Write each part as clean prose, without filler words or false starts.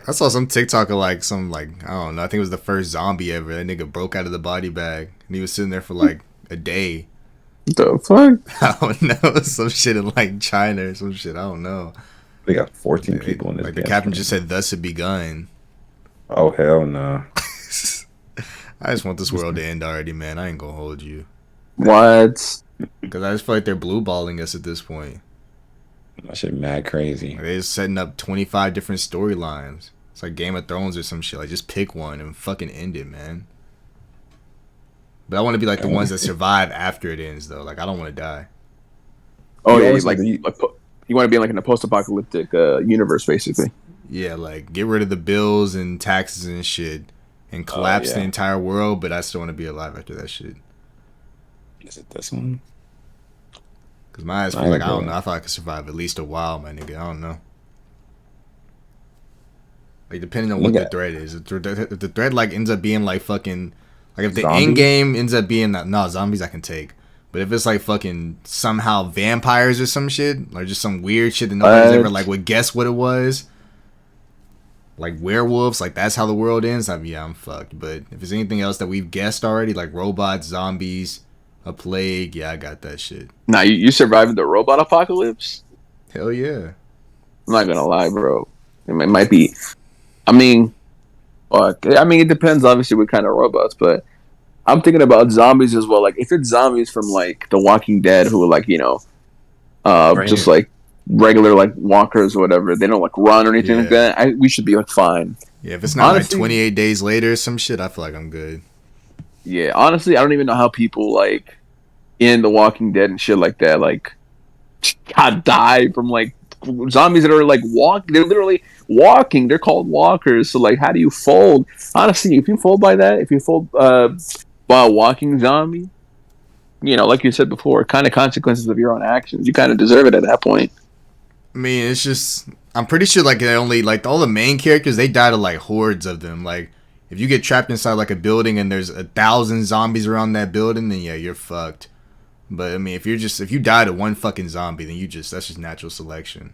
I saw some TikTok of like some like I don't know. I think it was the first zombie ever. That nigga broke out of the body bag and he was sitting there for like a day. The fuck? I don't know, some shit in like China or some shit. I don't know. They got 14 people in this Like the gas captain can. just said, "Thus it begun." Oh hell no! I just want this world to end already, man. I ain't gonna hold you What? because I just feel like they're blue balling us at this point. That shit mad crazy. Like, they're just setting up 25 different storylines. It's like Game of Thrones or some shit. Like just pick one and fucking end it, man. But I want to be like the ones that survive after it ends, though. Like I don't want to die. Oh You yeah, always like have to- you want to be like in a post-apocalyptic universe, basically. Yeah, like get rid of the bills and taxes and shit, and collapse the yeah. entire world. But I still want to be alive after that shit. Is it this one? Cause my eyes feel like I don't know. I thought I could survive at least a while, my nigga. I don't know. Like depending on what the thread is. If the thread like ends up being like fucking like if the Zombies? end game ends up being that no zombies I can take. But if it's like fucking somehow vampires or some shit, or just some weird shit that nobody's ever like would guess what it was, like werewolves, like that's how the world ends. I mean, yeah, I'm fucked. But if it's anything else that we've guessed already, like robots, zombies, a plague, yeah, I got that shit. Nah, you survived the robot apocalypse? Hell yeah. I'm not gonna lie, bro. It might be. I mean, fuck. I mean, it depends, obviously, what kind of robots, but I'm thinking about zombies as well. Like, if it's zombies from like The Walking Dead, who are like, just like regular like walkers or whatever, they don't like run or anything like that. We should be like fine. Yeah, if it's not honestly, like 28 days later or some shit, I feel like I'm good. Yeah, honestly, I don't even know how people like in The Walking Dead and shit like that like got die from like zombies that are like they're literally walking. They're called walkers. So like, how do you fold? Honestly, if you fold by that, if you fold by a walking zombie, like you said before, kind of consequences of your own actions. You kind of deserve it at that point. I mean, it's just I'm pretty sure like they only like all the main characters they die to like hordes of them. Like if you get trapped inside like a building and there's 1,000 zombies around that building, then yeah, you're fucked. But I mean, if you die to one fucking zombie, then that's just natural selection.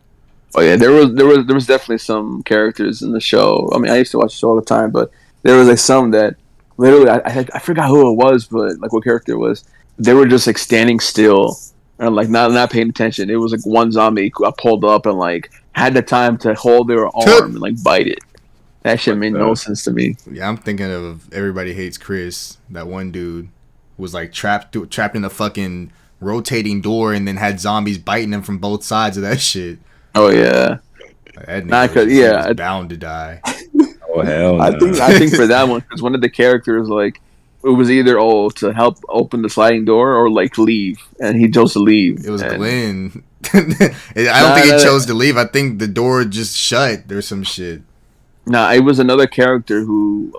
Oh yeah, there was definitely some characters in the show. I mean, I used to watch the show all the time, but there was like some that literally I forgot who it was, but like what character it was. They were just like standing still and like not paying attention. It was like one zombie got pulled up and like had the time to hold their arm and like bite it. That shit made no sense to me. Yeah, I'm thinking of Everybody Hates Chris. That one dude was like trapped in a fucking rotating door and then had zombies biting him from both sides of that shit. Oh yeah, that nigga was bound to die. Oh hell no. I think for that one, because one of the characters like it was either to help open the sliding door or like leave, and he chose to leave. It was Glenn. I don't think he chose to leave. I think the door just shut or some shit. Nah, it was another character who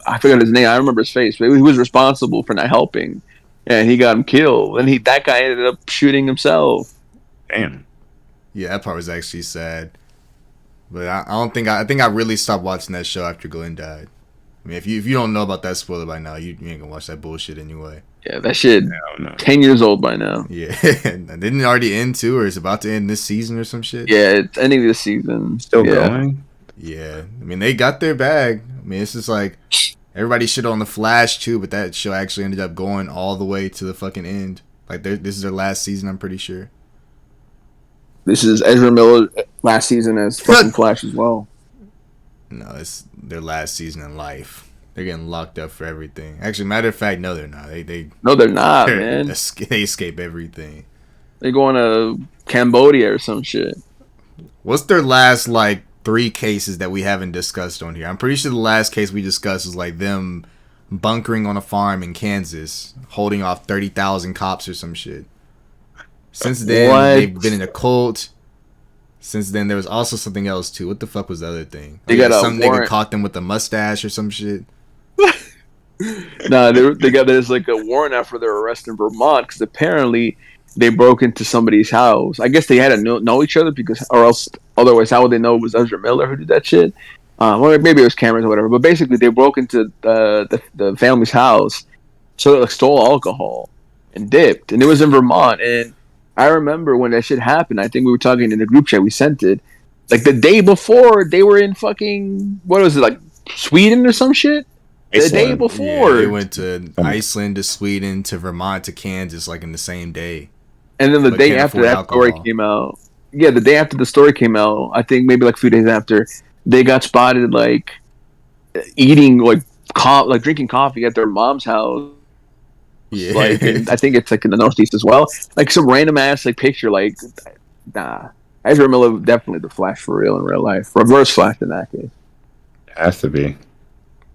I forgot his name. I remember his face, but he was responsible for not helping, and he got him killed. And that guy ended up shooting himself. Damn. Yeah, that part was actually sad. But I think I really stopped watching that show after Glenn died. I mean, if you don't know about that spoiler by now, you ain't gonna watch that bullshit anyway. Yeah, that shit. 10 years old by now. Yeah, didn't it already end too, or it's about to end this season or some shit? Yeah, it's ending this season. Still going. Yeah, I mean they got their bag. I mean it's just like everybody shit on the Flash too, but that show actually ended up going all the way to the fucking end. Like this is their last season, I'm pretty sure. This is Ezra Miller last season as fucking Flash as well. No, it's their last season in life. They're getting locked up for everything. Actually, matter of fact, no, they're not. No, they're not, man. They escape everything. They're going to Cambodia or some shit. What's their last like 3 cases that we haven't discussed on here? I'm pretty sure the last case we discussed was like them bunkering on a farm in Kansas, holding off 30,000 cops or some shit. Since then, they've been in a cult. Since then, there was also something else too. What the fuck was the other thing? Some nigga caught them with a mustache or some shit. Nah, there's like a warrant out for their arrest in Vermont because apparently they broke into somebody's house. I guess they had to know each other otherwise how would they know it was Ezra Miller who did that shit? Or maybe it was cameras or whatever. But basically, they broke into the family's house, so they stole alcohol and dipped, and it was in Vermont. And I remember when that shit happened. I think we were talking in the group chat. We sent it. Like the day before, they were in fucking what was it like Sweden or some shit? The day before, they went to Iceland, to Sweden, to Vermont, to Kansas, like in the same day. And then the day after that story came out, the day after the story came out, I think maybe like a few days after, they got spotted like eating like drinking coffee at their mom's house. Yeah, like I think it's like in the Northeast as well. Like some random ass like picture. Like, nah, Ezra Miller definitely the Flash for real in real life. Reverse Flash in that case. Has to be.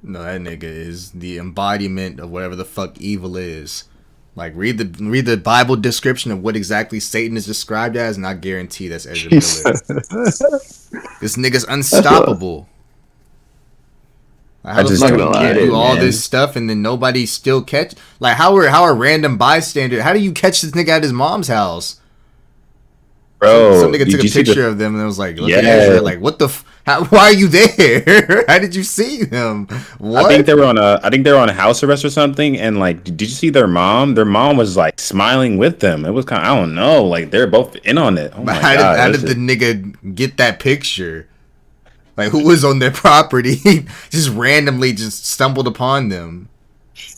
No, that nigga is the embodiment of whatever the fuck evil is. Like read the Bible description of what exactly Satan is described as, and I guarantee that's Ezra Miller. This nigga's unstoppable. I just don't get it, do all this stuff and then nobody still catch. Like how are random bystander? How do you catch this nigga at his mom's house? Bro, some nigga took a picture of them and it was like, look at Ezra. Like, what the? Why are you there? How did you see them? What? I think they were on house arrest or something. And like, did you see their mom? Their mom was like smiling with them. It was kind of, I don't know, like they're both in on it. Oh my God, how did the nigga get that picture? Like, who was on their property? Just randomly just stumbled upon them.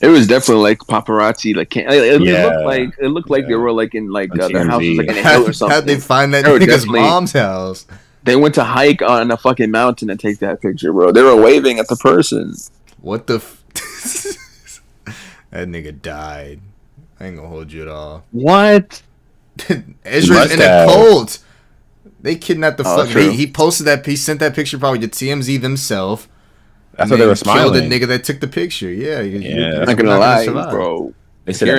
It was definitely like paparazzi. Like, it looked like they were like in like their house was like in a hill or something. How'd they find that nigga's mom's house? They went to hike on a fucking mountain and take that picture, bro. They were waving at the person. What the? That nigga died. I ain't gonna hold you at all. What? Ezra's in a cult. They kidnapped the fuck. He posted that. He sent that picture probably to TMZ themselves. That's what they were smiling. Killed the nigga that took the picture. Yeah, I'm not gonna lie, bro. They said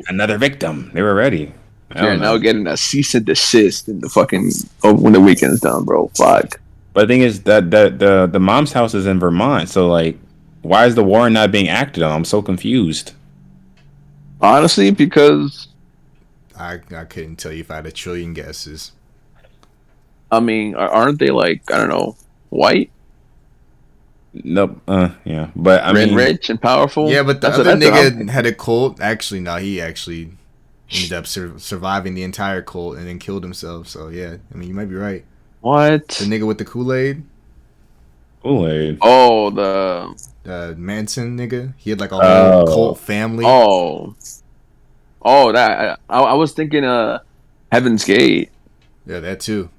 another victim. They were ready. You're now getting a cease and desist in the fucking when the weekend's done, bro. Fuck. But the thing is that the mom's house is in Vermont, so like, why is the warrant not being acted on? I'm so confused. Honestly, because I couldn't tell you if I had a trillion guesses. I mean, aren't they like, I don't know, white? Nope. Yeah, but I mean, rich and powerful. Yeah, but the other nigga had a cult. Actually, no, he actually ended up surviving the entire cult and then killed himself. So yeah, I mean, you might be right. What? The nigga with the Kool-Aid? Kool-Aid. Oh, the Manson nigga. He had like a whole cult family. Oh, that I was thinking Heaven's Gate. Yeah, that too.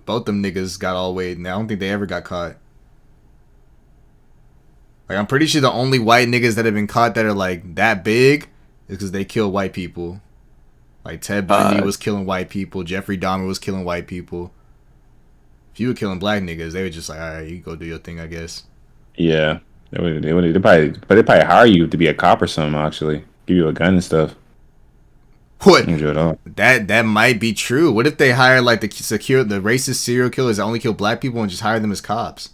Both them niggas got all weighed, and I don't think they ever got caught. Like, I'm pretty sure the only white niggas that have been caught that are like that big is because they kill white people. Like Ted Bundy was killing white people. Jeffrey Dahmer was killing white people. If you were killing black niggas, they were just like, all right, you go do your thing, I guess. Yeah, they probably hire you to be a cop or something. Actually, give you a gun and stuff. What? That might be true. What if they hire like the racist serial killers that only kill black people and just hire them as cops?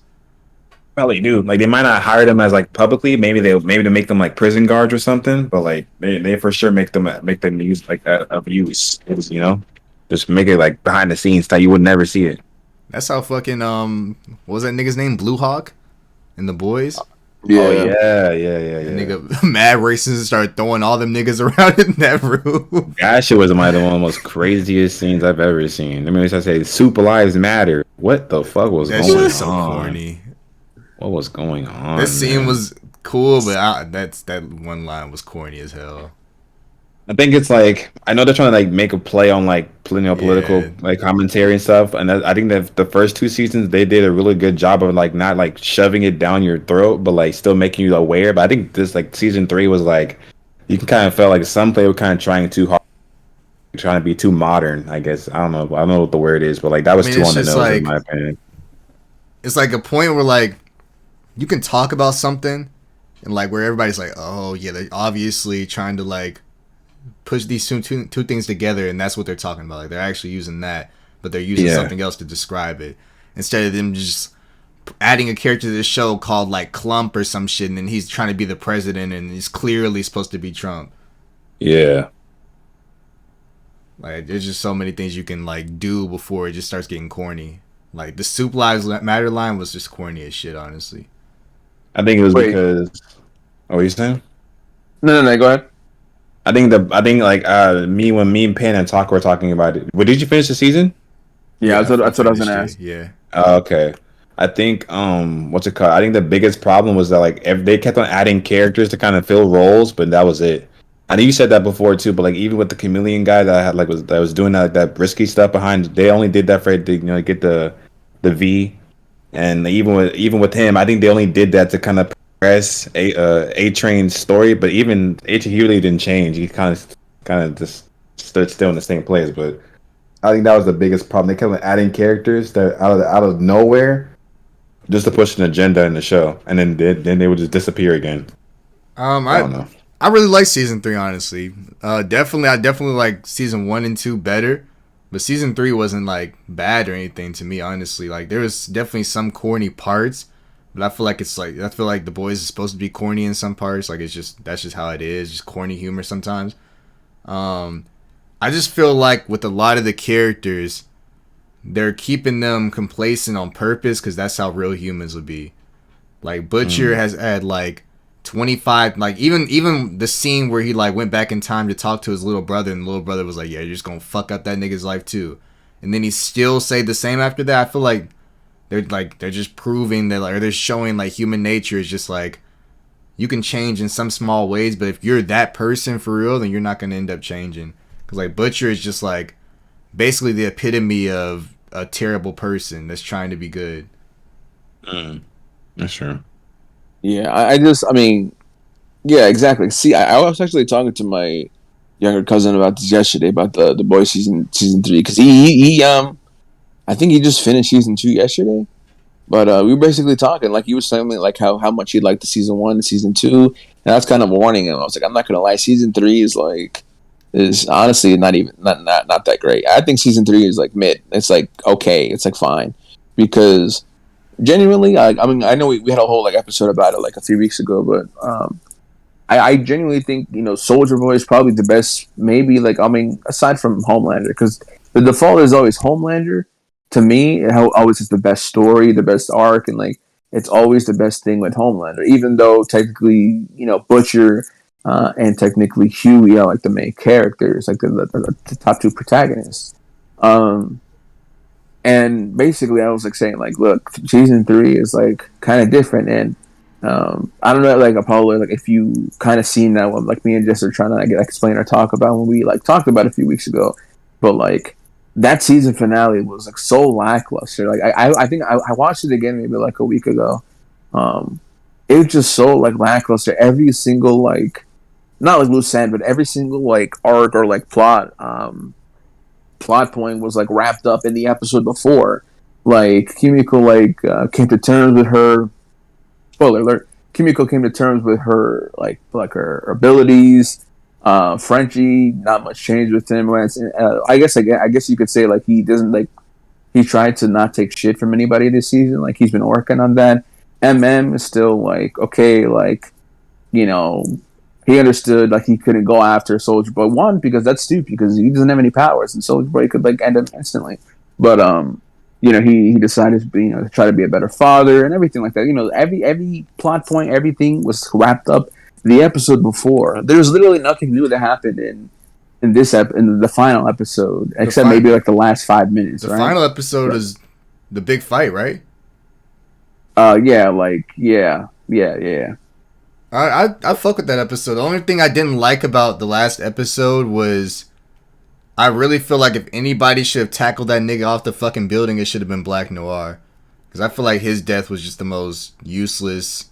Probably do. Like, they might not hire them as like publicly. Maybe to make them like prison guards or something. But like they for sure make them use like abuse. You know, just make it like behind the scenes that you would never see it. That's how fucking what was that nigga's name? Blue Hawk and the boys. Yeah. Oh, yeah. Nigga, mad racist started throwing all them niggas around in that room. That shit was one of the most craziest scenes I've ever seen. I mean, I say super lives matter. What the fuck was going on? That shit was so corny. What was going on? That scene was cool, but that one line was corny as hell. I think it's like, I know they're trying to like make a play on like political like commentary and stuff, and I think that the first two seasons they did a really good job of like not like shoving it down your throat, but like still making you aware. But I think this like season 3 was like, you can kind of feel like some play were kind of trying too hard, trying to be too modern. I guess I don't know what the word is, but like that was too on the nose in my opinion. It's like a point where like you can talk about something and like where everybody's like, oh yeah, they're obviously trying to like push these two things together, and that's what they're talking about. Like they're actually using that, but they're using something else to describe it instead of them just adding a character to the show called like Clump or some shit, and then he's trying to be the president and he's clearly supposed to be Trump. Yeah. Like there's just so many things you can like do before it just starts getting corny. Like the Soup Lives Matter line was just corny as shit, honestly. I think it was because. Oh, what are you saying? No, go ahead. I think like when me and Pan and Talk were talking about it. Well, did you finish the season? Yeah, that's what I was gonna ask. Yeah. Okay. I think what's it called? I think the biggest problem was that like they kept on adding characters to kind of fill roles, but that was it. I know you said that before too, but like even with the chameleon guy that I had like was doing that risky stuff behind, they only did that for to get the V, and even with him, I think they only did that to kind of progress A Train's story, but even he really didn't change. He kind of just stood still in the same place, but. I think that was the biggest problem. They kept on adding characters that out of nowhere just to push an agenda in the show, and then they would just disappear again. I I don't know. I really like season 3, honestly. I definitely like season 1 and 2 better, but season 3 wasn't like bad or anything to me, honestly. Like there was definitely some corny parts, but I feel like the boys is supposed to be corny in some parts. Like that's just how it is, just corny humor sometimes. Um, I just feel like with a lot of the characters, they're keeping them complacent on purpose because that's how real humans would be. Like Butcher Mm. has had like 25, like even the scene where he like went back in time to talk to his little brother, and the little brother was like, "Yeah, you're just gonna fuck up that nigga's life too," and then he still say the same after that. I feel like they're just proving that, like, or they're showing like human nature is just like you can change in some small ways, but if you're that person for real, then you're not gonna end up changing. Cause like Butcher is just like basically the epitome of a terrible person that's trying to be good. Mm. That's true. Yeah, I mean, yeah, exactly. See, I was actually talking to my younger cousin about this yesterday about the boys season 3 because he I think he just finished season 2 yesterday. But we were basically talking like he was saying like how much he liked the season 1 and season 2, and I was kind of warning him. I was like, I'm not gonna lie, season 3 is honestly not that great. I think season 3 is like mid. It's like okay, it's like fine because genuinely, I mean, I know we had a whole like episode about it like a few weeks ago, but I genuinely think Soldier Boy is probably the best. Maybe like I mean, aside from Homelander, because the default is always Homelander. To me, it always is the best story, the best arc, and like it's always the best thing with Homelander. Even though technically, Butcher and technically Huey are like the main characters, like the top two protagonists. Um, and basically, I was like saying, like, look, season 3 is like kind of different, and I don't know, like Apollo, like if you kind of seen that one, like me and Jess are trying to like explain or talk about when we like talked about it a few weeks ago, but like that season finale was like so lackluster. Like I think I watched it again maybe like a week ago. Um, it was just so like lackluster. Every single like not like loose end, but every single like arc or like plot point was like wrapped up in the episode before. Like Kimiko like came to terms with her. Spoiler alert: Kimiko came to terms with her like her abilities. Frenchie, not much change with him. I guess you could say like he doesn't like he tried to not take shit from anybody this season. Like he's been working on that. Is still like okay, like you know he understood like he couldn't go after Soldier Boy one because that's stupid because he doesn't have any powers and Soldier Boy could like end him instantly. But he decided to be to try to be a better father and everything like that. Every plot point, everything was wrapped up the episode before. There's literally nothing new that happened in the final episode The except fi- maybe like the last 5 minutes, the right? final episode Right. is the big fight, right? Yeah, like yeah. I fuck with that episode. The only thing I didn't like about the last episode was I really feel like if anybody should have tackled that nigga off the fucking building, it should have been Black Noir. Because I feel like his death was just the most useless,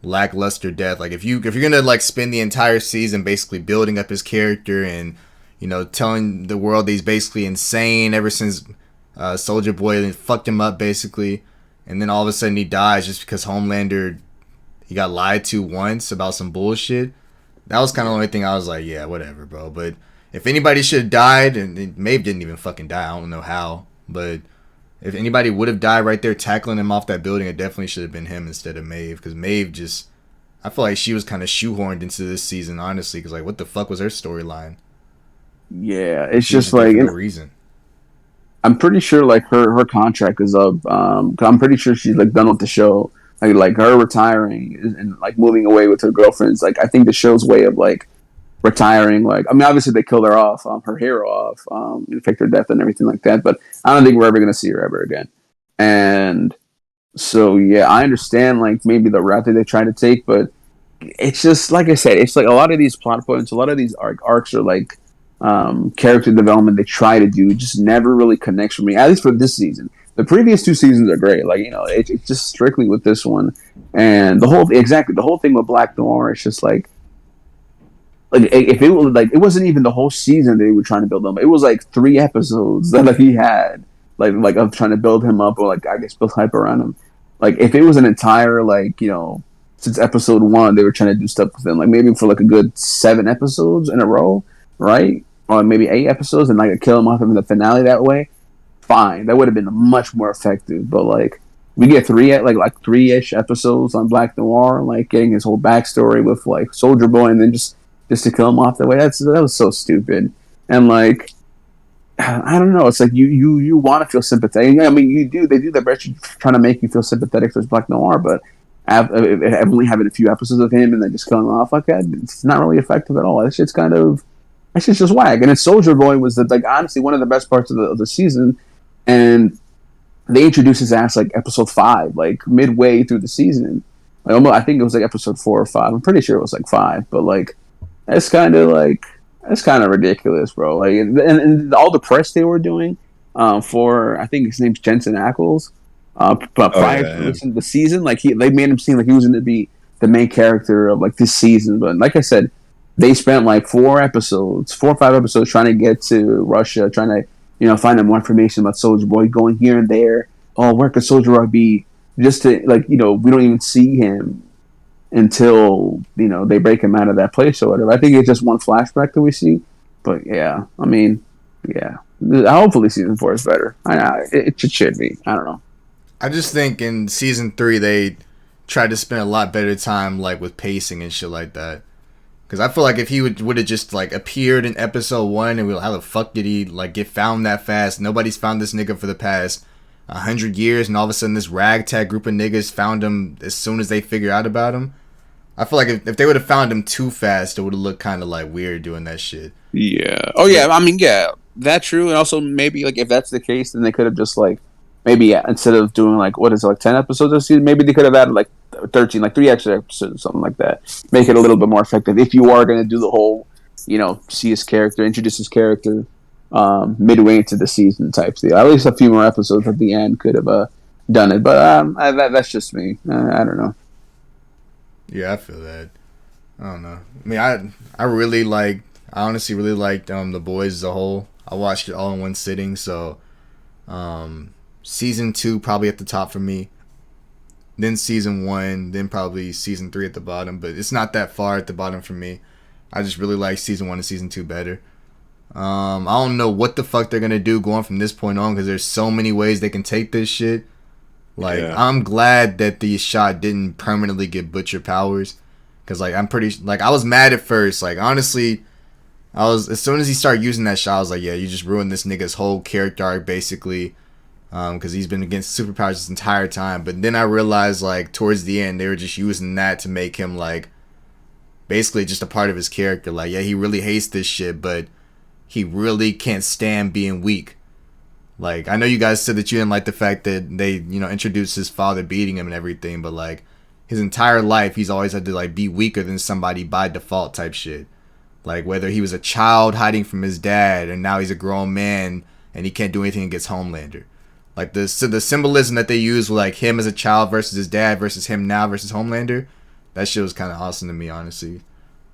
lackluster death. Like if you're gonna like spend the entire season basically building up his character and telling the world that he's basically insane ever since Soldier Boy fucked him up basically, and then all of a sudden he dies just because Homelander he got lied to once about some bullshit. That was kind of the only thing I was like, yeah, whatever, bro. But if anybody should have died, and Maeve didn't even fucking die, I don't know how, but if anybody would have died right there tackling him off that building, it definitely should have been him instead of Maeve. Because Maeve just, I feel like she was kind of shoehorned into this season, honestly. Because like, what the fuck was her storyline? Yeah, it's She was just just there like for no reason. I'm pretty sure like her contract is up. 'Cause I'm pretty sure she's like done with the show. Like her retiring and like moving away with her girlfriends. Like I think the show's way of like retiring. Like I mean, obviously they killed her off, her hero off, faked her death and everything like that. But I don't think we're ever gonna see her ever again. And so yeah, I understand like maybe the route that they try to take, but it's just like I said, it's like a lot of these plot points, a lot of these arcs are like character development they try to do just never really connects for me. At least for this season, the previous two seasons are great. Like it's just strictly with this one, and the whole thing with Black Noir. It's just like if it was like it wasn't even the whole season they were trying to build him. It was like 3 episodes that like he had like of trying to build him up or like I guess build hype around him. Like if it was an entire like since episode 1 they were trying to do stuff with him like maybe for like a good 7 episodes in a row, right? Or maybe 8 episodes and like kill him off in the finale that way. Fine, that would have been much more effective. But like we get 3-ish episodes on Black Noir, like getting his whole backstory with like Soldier Boy, and then just to kill him off that way. That was so stupid. And like I don't know. It's like you want to feel sympathetic. I mean, you do. They do their best trying to make you feel sympathetic towards Black Noir, but only having a few episodes of him and then just killing him off like that, it's not really effective at all. That shit's just whack. And then Soldier Boy was like honestly one of the best parts of the season, and they introduced his ass like episode 5, like midway through the season. Like almost, I think it was like episode 4 or 5. I'm pretty sure it was like 5, but like. That's kind of ridiculous, bro. Like, and all the press they were doing for I think his name's Jensen Ackles. But prior to the season, like they made him seem like he was going to be the main character of like this season. But like I said, they spent like 4 or 5 episodes trying to get to Russia, trying to find out more information about Soldier Boy, going here and there. Oh, where could Soldier Boy be? Just to like we don't even see him until they break him out of that place or whatever. I think it's just one flashback that we see, but yeah, I mean, yeah. Hopefully, season 4 is better. It should be. I don't know. I just think in season 3 they tried to spend a lot better time like with pacing and shit like that. Because I feel like if he would have just like appeared in episode 1 and we how the fuck did he like get found that fast? Nobody's found this nigga for the past 100 years, and all of a sudden this ragtag group of niggas found him as soon as they figured out about him. I feel like if they would have found him too fast, it would have looked kind of like weird doing that shit. Yeah. Oh yeah. I mean, yeah, that's true. And also maybe like if that's the case, then they could have just like maybe instead of doing like what is it, like 10 episodes of season, maybe they could have added like 13, like 3 extra episodes, or something like that. Make it a little bit more effective if you are going to do the whole, see his character, introduce his character midway into the season type thing. At least a few more episodes at the end could have done it. But that's just me. I don't know. Yeah, I feel that. I don't know. I mean, I honestly really liked The Boys as a whole. I watched it all in one sitting, so season 2 probably at the top for me. Then season 1, then probably season 3 at the bottom, but it's not that far at the bottom for me. I just really like season 1 and season 2 better. I don't know what the fuck they're gonna do going from this point on, because there's so many ways they can take this shit. Like, yeah. I'm glad that the shot didn't permanently get Butcher powers. Because, like, I'm pretty... Like, I was mad at first. Like, honestly, as soon as he started using that shot, I was like, yeah, you just ruined this nigga's whole character arc, basically. Because he's been against superpowers this entire time. But then I realized, like, towards the end, they were just using that to make him, like, basically just a part of his character. Like, yeah, he really hates this shit, but he really can't stand being weak. Like, I know you guys said that you didn't like the fact that they, introduced his father beating him and everything, but, like, his entire life, he's always had to, like, be weaker than somebody by default type shit. Like, whether he was a child hiding from his dad, and now he's a grown man, and he can't do anything against Homelander. Like, the symbolism that they use with, like, him as a child versus his dad versus him now versus Homelander, that shit was kind of awesome to me, honestly.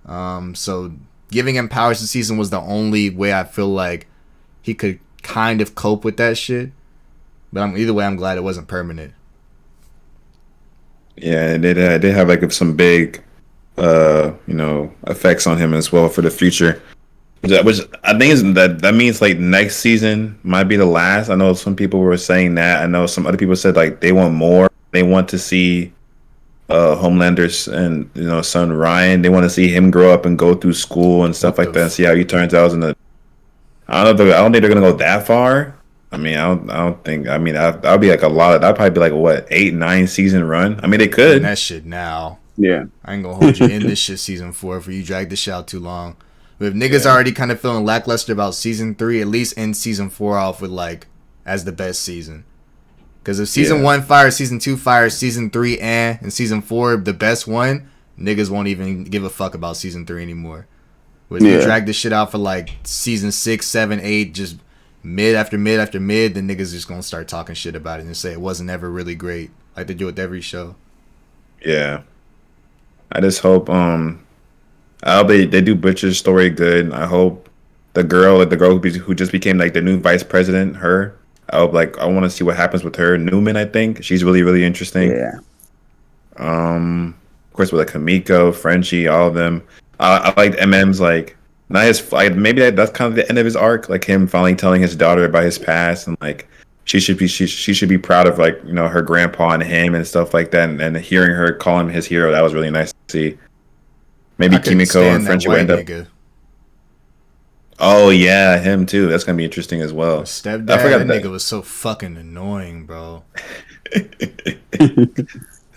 So, giving him powers this season was the only way I feel like he could kind of cope with that shit, but either way, I'm glad it wasn't permanent. Yeah, it did have like some big, effects on him as well for the future. Which I think is that means like next season might be the last. I know some people were saying that. I know some other people said like they want more. They want to see Homelander's and son Ryan. They want to see him grow up and go through school and stuff like that and see how he turns out in the. I don't think they're gonna go that far. I mean, I don't think. I mean, that'll be like a lot. That'd probably be like a 8-9 season run. I mean, they could. And that shit now. Yeah. I ain't gonna hold you in this shit season 4 for you drag this shit out too long. But if niggas already kind of feeling lackluster about season 3, at least end season 4 off with like as the best season. Because if season 1 fire, season 2 fire, season 3 and season 4 the best one, niggas won't even give a fuck about season 3 anymore. But if you drag this shit out for like season 6, 7, 8, just mid after mid after mid, then niggas just gonna start talking shit about it and say it wasn't ever really great, like they do with every show. Yeah, I just hope I hope they do Butcher's story good. I hope the girl who just became like the new vice president, her. I hope I want to see what happens with her. Newman, I think she's really interesting. Yeah. Of course, with Kamiko, Frenchie, all of them. I liked MM's not his maybe that's kind of the end of his arc, like him finally telling his daughter about his past and she should be proud of her grandpa and him and stuff like that, and hearing her call him his hero, that was really nice to see. Maybe Kimiko and Frenchie will end up. Nigga. Oh yeah, him too. That's gonna be interesting as well. Stepdad, that nigga was so fucking annoying, bro.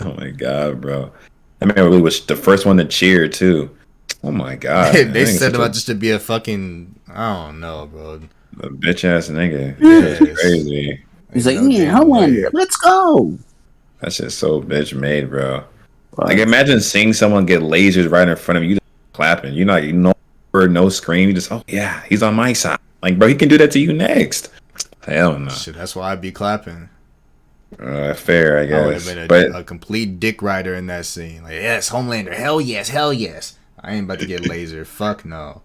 Oh my god, bro. I mean, it was the first one to cheer too. Oh my god. They said about just to be a fucking, I don't know, bro. A bitch ass nigga. Yes. It's crazy. He's like, yeah, Highlander, let's go. That shit's so bitch made, bro. Imagine seeing someone get lasers right in front of you, just clapping. You know, no scream. You just, oh yeah, he's on my side. Bro, he can do that to you next. Hell no. Shit, that's why I'd be clapping. Fair, I guess. I would have been a complete dick rider in that scene. Yes, Homelander, hell yes. I ain't about to get laser. Fuck no.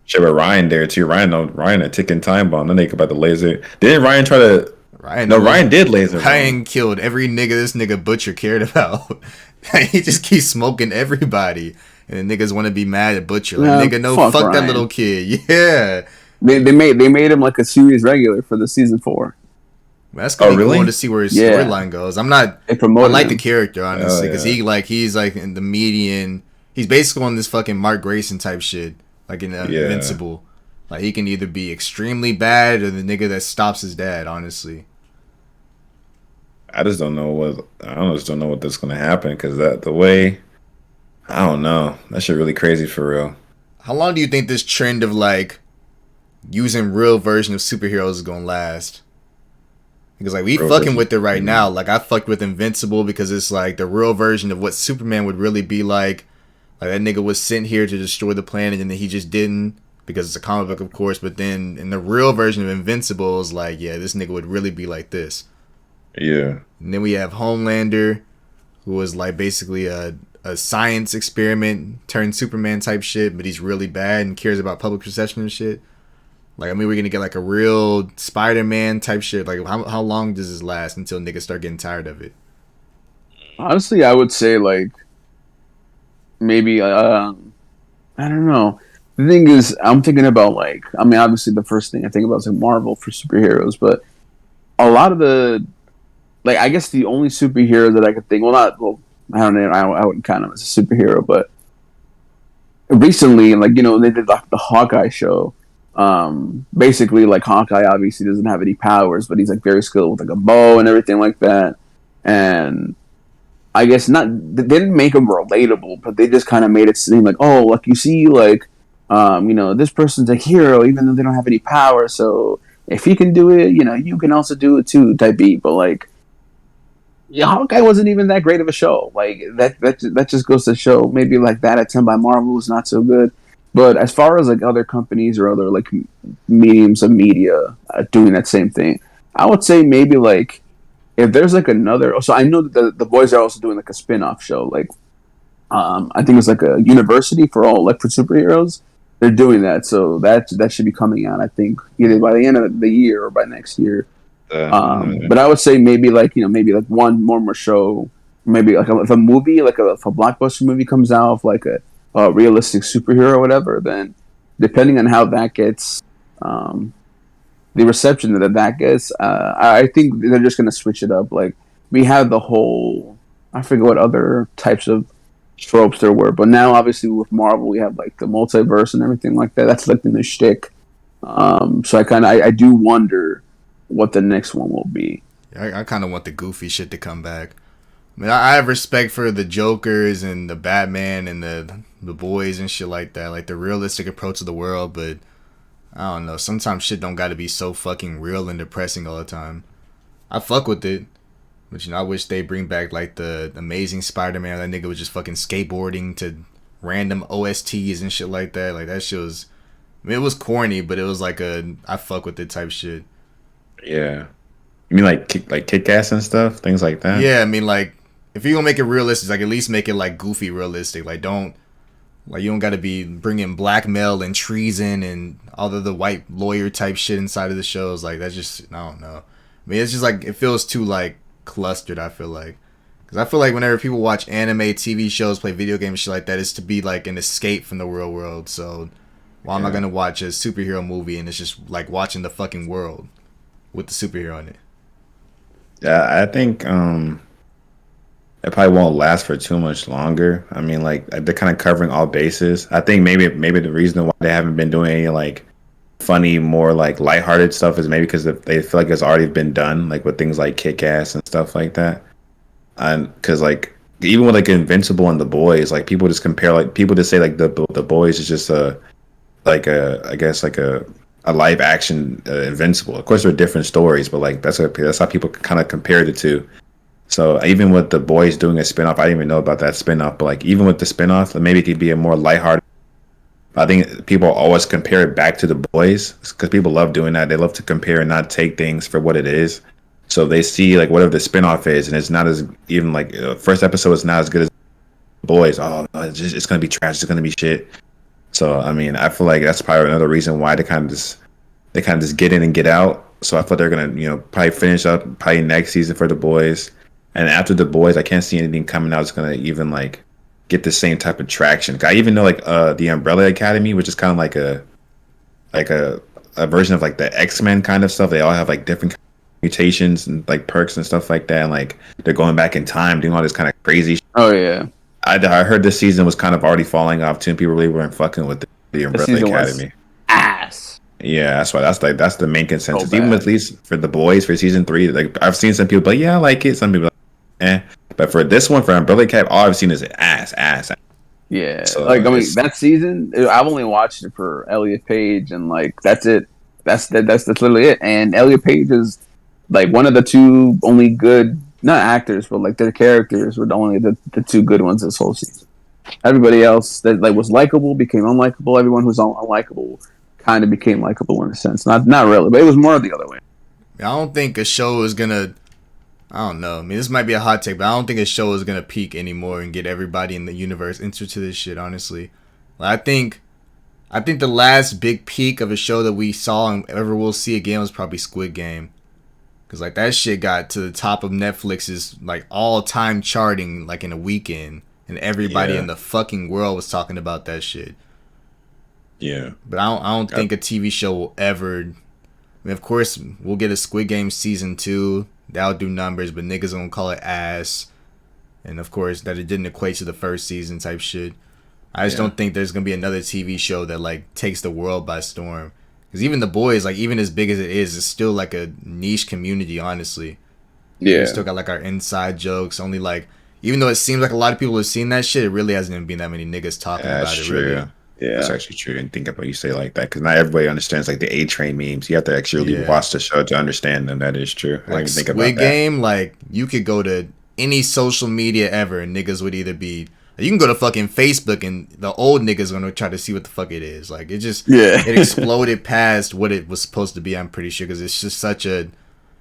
Shit with Ryan there too. Ryan a ticking time bomb. Then they about the laser. Didn't Ryan try to? Ryan did laser. Ryan killed every nigga this nigga Butcher cared about. He just keeps smoking everybody, and the niggas want to be mad at Butcher. Nigga, no, fuck that little kid. Yeah. They made him like a series regular for the season 4. That's gonna be cool to see where his storyline goes. I like the character honestly because he's in the median. He's basically on this fucking Mark Grayson type shit, like in Invincible. Like he can either be extremely bad or the nigga that stops his dad. Honestly, I just don't know what that's gonna happen because the way, I don't know, that shit really crazy for real. How long do you think this trend of using real version of superheroes is gonna last? Because we fucking with it right now. I fucked with Invincible because it's the real version of what Superman would really be like. That nigga was sent here to destroy the planet and then he just didn't because it's a comic book, of course. But then in the real version of Invincible, it's this nigga would really be like this. Yeah. And then we have Homelander, who was basically a science experiment turned Superman type shit, but he's really bad and cares about public perception and shit. We're gonna get a real Spider-Man type shit. How long does this last until niggas start getting tired of it? Honestly, I would say maybe I don't know. The thing is, I'm thinking about obviously the first thing I think about is Marvel for superheroes, but a lot of the I guess the only superhero that I could think, I don't know, I wouldn't count him as a superhero, but recently, they did the Hawkeye show. Basically, Hawkeye obviously doesn't have any powers, but he's very skilled with a bow and everything like that, and I guess they didn't make him relatable, but they just kind of made it seem you see, this person's a hero even though they don't have any power. So if he can do it, you can also do it too, type beat. But Hawkeye wasn't even that great of a show. That just goes to show maybe that at 10 by Marvel is not so good. But as far as other companies or other mediums of media doing that same thing, I would say maybe if there's another, so I know that the boys are also doing a spin-off show. I think it's a university for all for superheroes. They're doing that, so that should be coming out. I think either by the end of the year or by next year. But I would say maybe maybe one more show. Maybe if a movie if a blockbuster movie comes out of a realistic superhero or whatever, then depending on how that gets. The reception that gets, I think they're just gonna switch it up. We had the whole, I forget what other types of tropes there were, but now obviously with Marvel we have the multiverse and everything like that. That's the new shtick. So I do wonder what the next one will be. I kind of want the goofy shit to come back. I have respect for the Jokers and the Batman and the boys and shit like that, the realistic approach to the world, but I don't know. Sometimes shit don't gotta be so fucking real and depressing all the time. I fuck with it. But I wish they bring back like the Amazing Spider-Man. That nigga was just fucking skateboarding to random OSTs and shit like that. Like that shit was, I mean, it was corny, but it was like I fuck with it type shit. Yeah. You mean like Kick Ass and stuff, things like that? Yeah, I mean like if you gonna make it realistic, like at least make it like goofy realistic. Like don't like you don't got to be bringing blackmail and treason and all of the white lawyer type shit inside of the shows. Like that's just I don't know. I mean it's just like it feels too like clustered. I feel like because I feel like whenever people watch anime, TV shows, play video games, shit like that, it's to be like an escape from the real world. So why am I gonna watch a superhero movie and it's just like watching the fucking world with the superhero in it? Yeah, I think it probably won't last for too much longer. I mean, like they're kind of covering all bases. I think maybe the reason why they haven't been doing any like funny, more like lighthearted stuff is maybe because they feel like it's already been done, like with things like Kick Ass and stuff like that. And because like even with like Invincible and The Boys, like people just compare, like people just say like the Boys is just I guess like a live action Invincible. Of course, they're different stories, but like that's how people kind of compared it to. So even with The Boys doing a spinoff, I didn't even know about that spinoff. But like even with the spinoff, maybe it could be a more lighthearted. I think people always compare it back to The Boys because people love doing that. They love to compare and not take things for what it is. So they see like whatever the spinoff is, and it's not as even like first episode is not as good as The Boys. Oh, no, it's gonna be trash. It's gonna be shit. So I mean, I feel like that's probably another reason why they kind of just get in and get out. So I thought they're gonna probably finish up probably next season for The Boys. And after The Boys, I can't see anything coming out that's gonna even like get the same type of traction. I even know like the Umbrella Academy, which is kind of like a version of like the X-Men kind of stuff. They all have like different mutations and like perks and stuff like that. And like they're going back in time, doing all this kind of crazy shit. Oh yeah. I heard this season was kind of already falling off too, and people really weren't fucking with the Umbrella Academy. Ass. Yeah, that's why that's the main consensus. So even at least for The Boys for season 3, like I've seen some people, but yeah, I like it. Some people, But for this one, for Umbrella Academy, all I've seen is ass. Yeah, so, like I mean, that season, I've only watched it for Elliot Page, and like that's it. That's literally it. And Elliot Page is like one of the two only good, not actors, but like their characters were only the two good ones this whole season. Everybody else that like was likable became unlikable. Everyone who's unlikable kind of became likable in a sense. Not really, but it was more the other way. I don't think a show is gonna. I don't know. I mean, this might be a hot take, but I don't think a show is gonna peak anymore and get everybody in the universe into this shit. Honestly, I think the last big peak of a show that we saw and ever will see again was probably Squid Game, because like that shit got to the top of Netflix's like all-time charting like in a weekend, and everybody in the fucking world was talking about that shit. Yeah, but I don't think a TV show will ever. I mean, of course, we'll get a Squid Game season 2. That'll do numbers, but niggas gonna call it ass. And of course, that it didn't equate to the first season type shit. I just don't think there's gonna be another TV show that like takes the world by storm. Because even The Boys, like even as big as it is, it's still like a niche community, honestly. Yeah. We still got like our inside jokes. Only like, even though it seems like a lot of people have seen that shit, it really hasn't even been that many niggas talking about it. True. Really. Yeah, that's actually true. And think about you say it like that, because not everybody understands like the A Train memes. You have to actually watch the show to understand them. That is true. Like Squid Game, like you could go to any social media ever, and niggas would either be. You can go to fucking Facebook, and the old niggas gonna try to see what the fuck it is. Like it just it exploded past what it was supposed to be. I'm pretty sure, because it's just such a.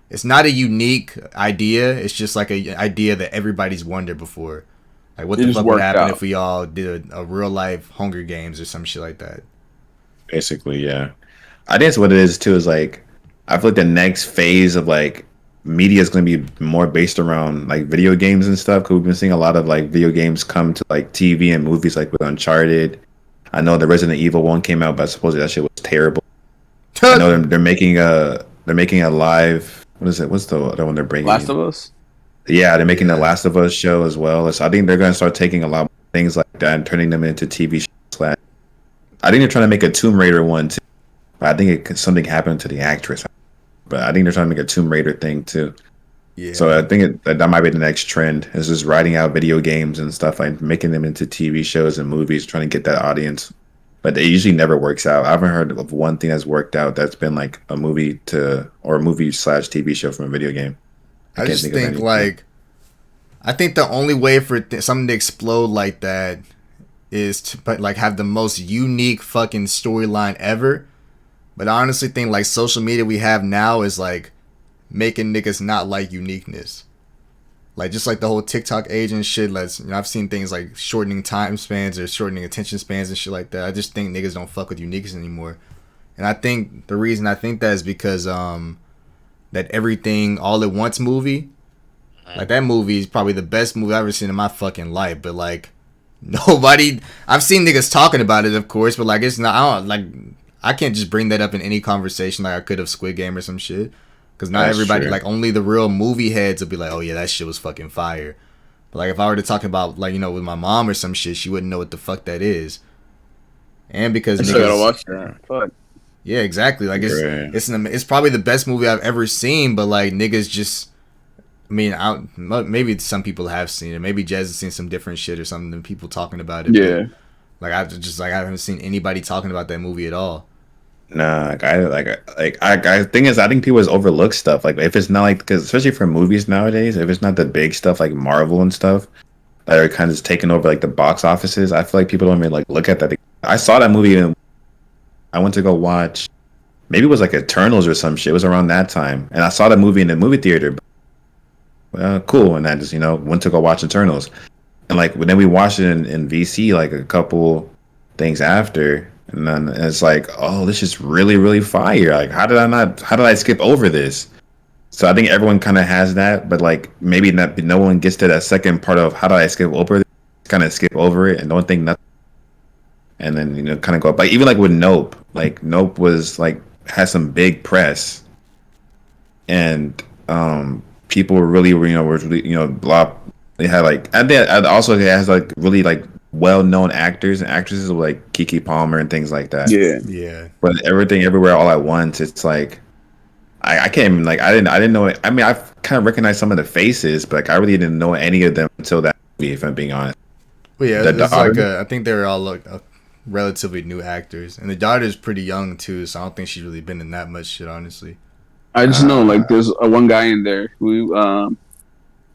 It's not a unique idea. It's just like an idea that everybody's wondered before. Like, what the fuck would happen if we all did a real life Hunger Games or some shit like that? Basically, yeah. I think that's what it is too. Is like, I feel like the next phase of like media is going to be more based around like video games and stuff. Because we've been seeing a lot of like video games come to like TV and movies, like with Uncharted. I know the Resident Evil one came out, but supposedly that shit was terrible. I know they're making a live. What is it? What's the other one they're bringing? Last of Us. Yeah, they're making the Last of Us show as well. So I think they're going to start taking a lot of things like that and turning them into TV shows. I think they're trying to make a Tomb Raider one too. But I think something happened to the actress. But I think they're trying to make a Tomb Raider thing too. Yeah. So I think that might be the next trend. Is just writing out video games and stuff, like making them into TV shows and movies, trying to get that audience. But it usually never works out. I haven't heard of one thing that's worked out that's been like a movie/TV show from a video game. I just think like, I think the only way for something to explode like that is to like have the most unique fucking storyline ever. But I honestly think like social media we have now is like making niggas not like uniqueness. Like just like the whole TikTok age and shit. I've seen things like shortening time spans or shortening attention spans and shit like that. I just think niggas don't fuck with uniqueness anymore. And I think the reason I think that is because that Everything All at Once movie, like that movie is probably the best movie I've ever seen in my fucking life. But like nobody, I've seen niggas talking about it, of course, but like it's not. I can't just bring that up in any conversation like I could of Squid Game or some shit. Because not everybody, like only the real movie heads will be like, oh yeah, that shit was fucking fire. But like if I were to talk about like, with my mom or some shit, she wouldn't know what the fuck that is. And because I still gotta watch that. Fuck. Yeah, exactly. Like it's probably the best movie I've ever seen, but like niggas just, I mean, maybe some people have seen it. Maybe Jazz has seen some different shit or something than people talking about it. Yeah. But, I haven't seen anybody talking about that movie at all. Nah, I thing is, I think people just overlook stuff. Like if it's not like, because especially for movies nowadays, if it's not the big stuff like Marvel and stuff that are kind of just taking over like the box offices, I feel like people don't really like look at that. I saw that movie and I went to go watch, maybe it was like Eternals or some shit. It was around that time, and I saw the movie in the movie theater. Cool, and I just went to go watch Eternals, and like then we watched it in VC like a couple things after. And then it's like, oh, this is really, really fire. Like, how did I skip over this? So I think everyone kind of has that, but like maybe no one gets to that second part of how do I skip over this? Kind of skip over it and don't think nothing. And then, kind of go up. Like, even like with Nope. Like, Nope was like, had some big press. And people were really, blah. They had like, and then also it has like really like well-known actors and actresses like Keke Palmer and things like that. Yeah. But Everything Everywhere All at Once, it's like I can't even like I didn't know it. I mean, I've kind of recognized some of the faces, but like I really didn't know any of them until that movie. If I'm being honest. Well, yeah, it's like I think they're all relatively new actors, and the daughter's pretty young too, so I don't think she's really been in that much shit. Honestly, I just know like there's one guy in there who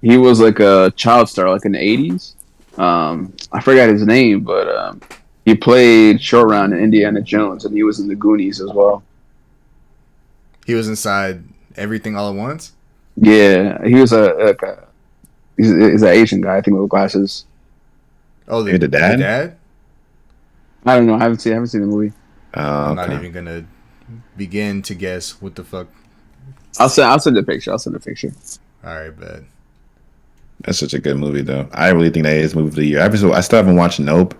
he was like a child star like in the 80s. I forgot his name, but he played Short Round in Indiana Jones, and he was in the Goonies as well. He was inside Everything All at Once. Yeah, he was he's an Asian guy, I think, with glasses. Oh, the dad. The dad? I don't know. I haven't seen the movie. I'm not even gonna begin to guess what the fuck. I'll send a picture. All right, bet. That's such a good movie, though. I really think that is movie of the year. I still haven't watched Nope.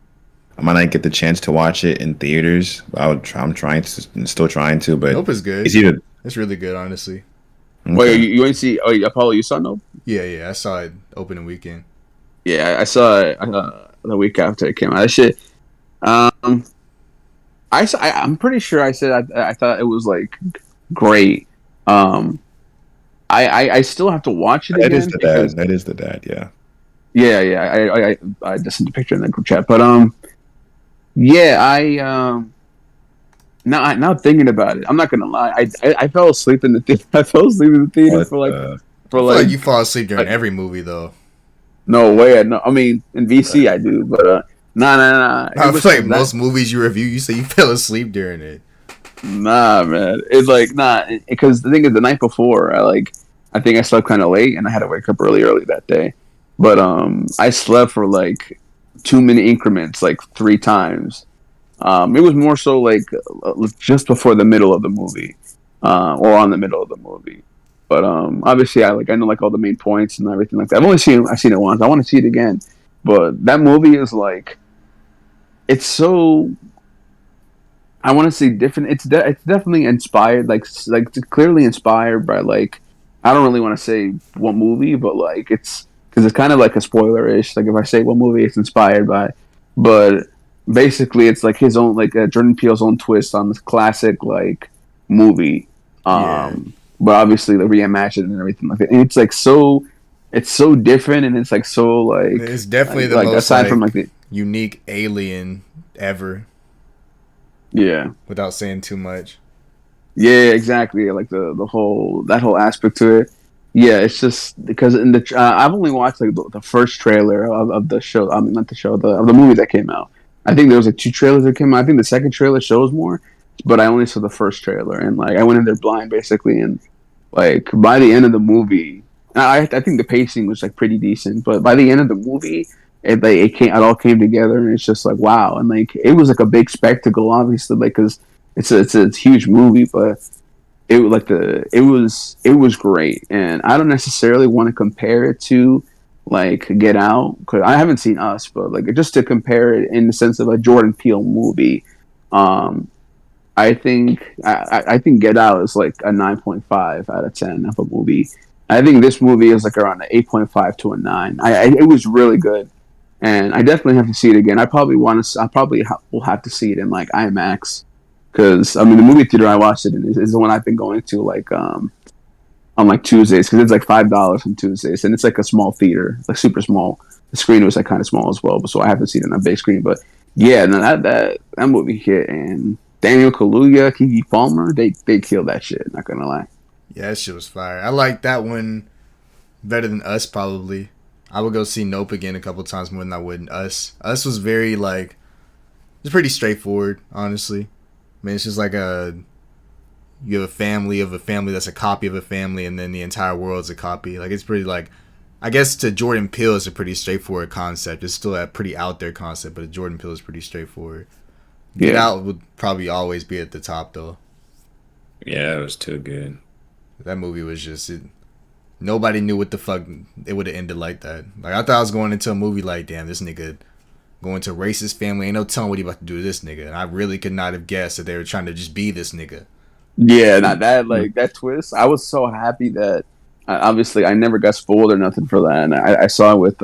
I might not get the chance to watch it in theaters. I'm still trying to, but Nope is good. It's really good, honestly. Okay. Wait, you ain't see? Oh, Apollo, you saw Nope? Yeah, I saw it opening weekend. Yeah, I saw it the week after it came out. That shit. I'm pretty sure I said I thought it was like great. I still have to watch it again. That is the dad. Yeah. Yeah. I just sent a picture in the group chat, but yeah. Now thinking about it, I'm not gonna lie. I fell asleep in the theater. For like you fall asleep during every movie though. No way. No, I mean in VC I do, but nah. I feel like most movies you review, you say you fell asleep during it. Nah, man. It's like because the thing is, the night before, I think I slept kind of late, and I had to wake up early that day. But I slept for like 2-minute increments, like 3 times. It was more so like just before the middle of the movie, or on the middle of the movie. But obviously, I know like all the main points and everything like that. I've seen it once. I want to see it again. But that movie is like, it's so. I want to say different. It's definitely inspired, like clearly inspired by like. I don't really want to say what movie, but like it's because it's kind of like a spoiler-ish. Like if I say what movie it's inspired by, but basically it's like his own, like Jordan Peele's own twist on this classic like movie. But obviously like reimagined and everything like that. And it's like it's so different, and it's like so like it's definitely the most aside from like the unique alien ever. Yeah. Without saying too much. Yeah, exactly. Like the whole aspect to it. Yeah, it's just because in the I've only watched like the first trailer of the show. I mean, not the show, of the movie that came out. I think there was like two trailers that came out. I think the second trailer shows more, but I only saw the first trailer, and like I went in there blind basically, and like by the end of the movie, I think the pacing was like pretty decent, but by the end of the movie, it all came together, and it's just like wow, and like it was like a big spectacle, obviously, like because it's a huge movie, but it was great, and I don't necessarily want to compare it to like Get Out because I haven't seen Us, but like just to compare it in the sense of a Jordan Peele movie, um, I think Get Out is like a 9.5 out of 10 of a movie. I think this movie is like around an 8.5 to a 9. It was really good, and I definitely have to see it again. Will have to see it in like IMAX because I mean the movie theater I watched it in is the one I've been going to like on like Tuesdays because it's like $5 on Tuesdays and it's like a small theater, like super small. The screen was like kind of small as well, but so I haven't seen it on a big screen. But yeah, no, that movie hit, and Daniel Kaluuya, Keke Palmer, they killed that shit. Not gonna lie. Yeah, that shit was fire. I like that one better than Us probably. I would go see Nope again a couple times more than I would in Us. Us was very like it's pretty straightforward, honestly. I mean, it's just like you have a family of a family that's a copy of a family, and then the entire world's a copy. Like it's pretty like I guess to Jordan Peele it's a pretty straightforward concept. It's still a pretty out there concept, but Jordan Peele is pretty straightforward. Get Out would probably always be at the top though. Yeah, it was too good. That movie was just nobody knew what the fuck it would have ended like that. Like I thought I was going into a movie like, damn, this nigga going to a racist family, ain't no telling what he about to do to this nigga. And I really could not have guessed that they were trying to just be this nigga. Yeah, not that like that twist. I was so happy that obviously I never got spoiled or nothing for that, and I saw it with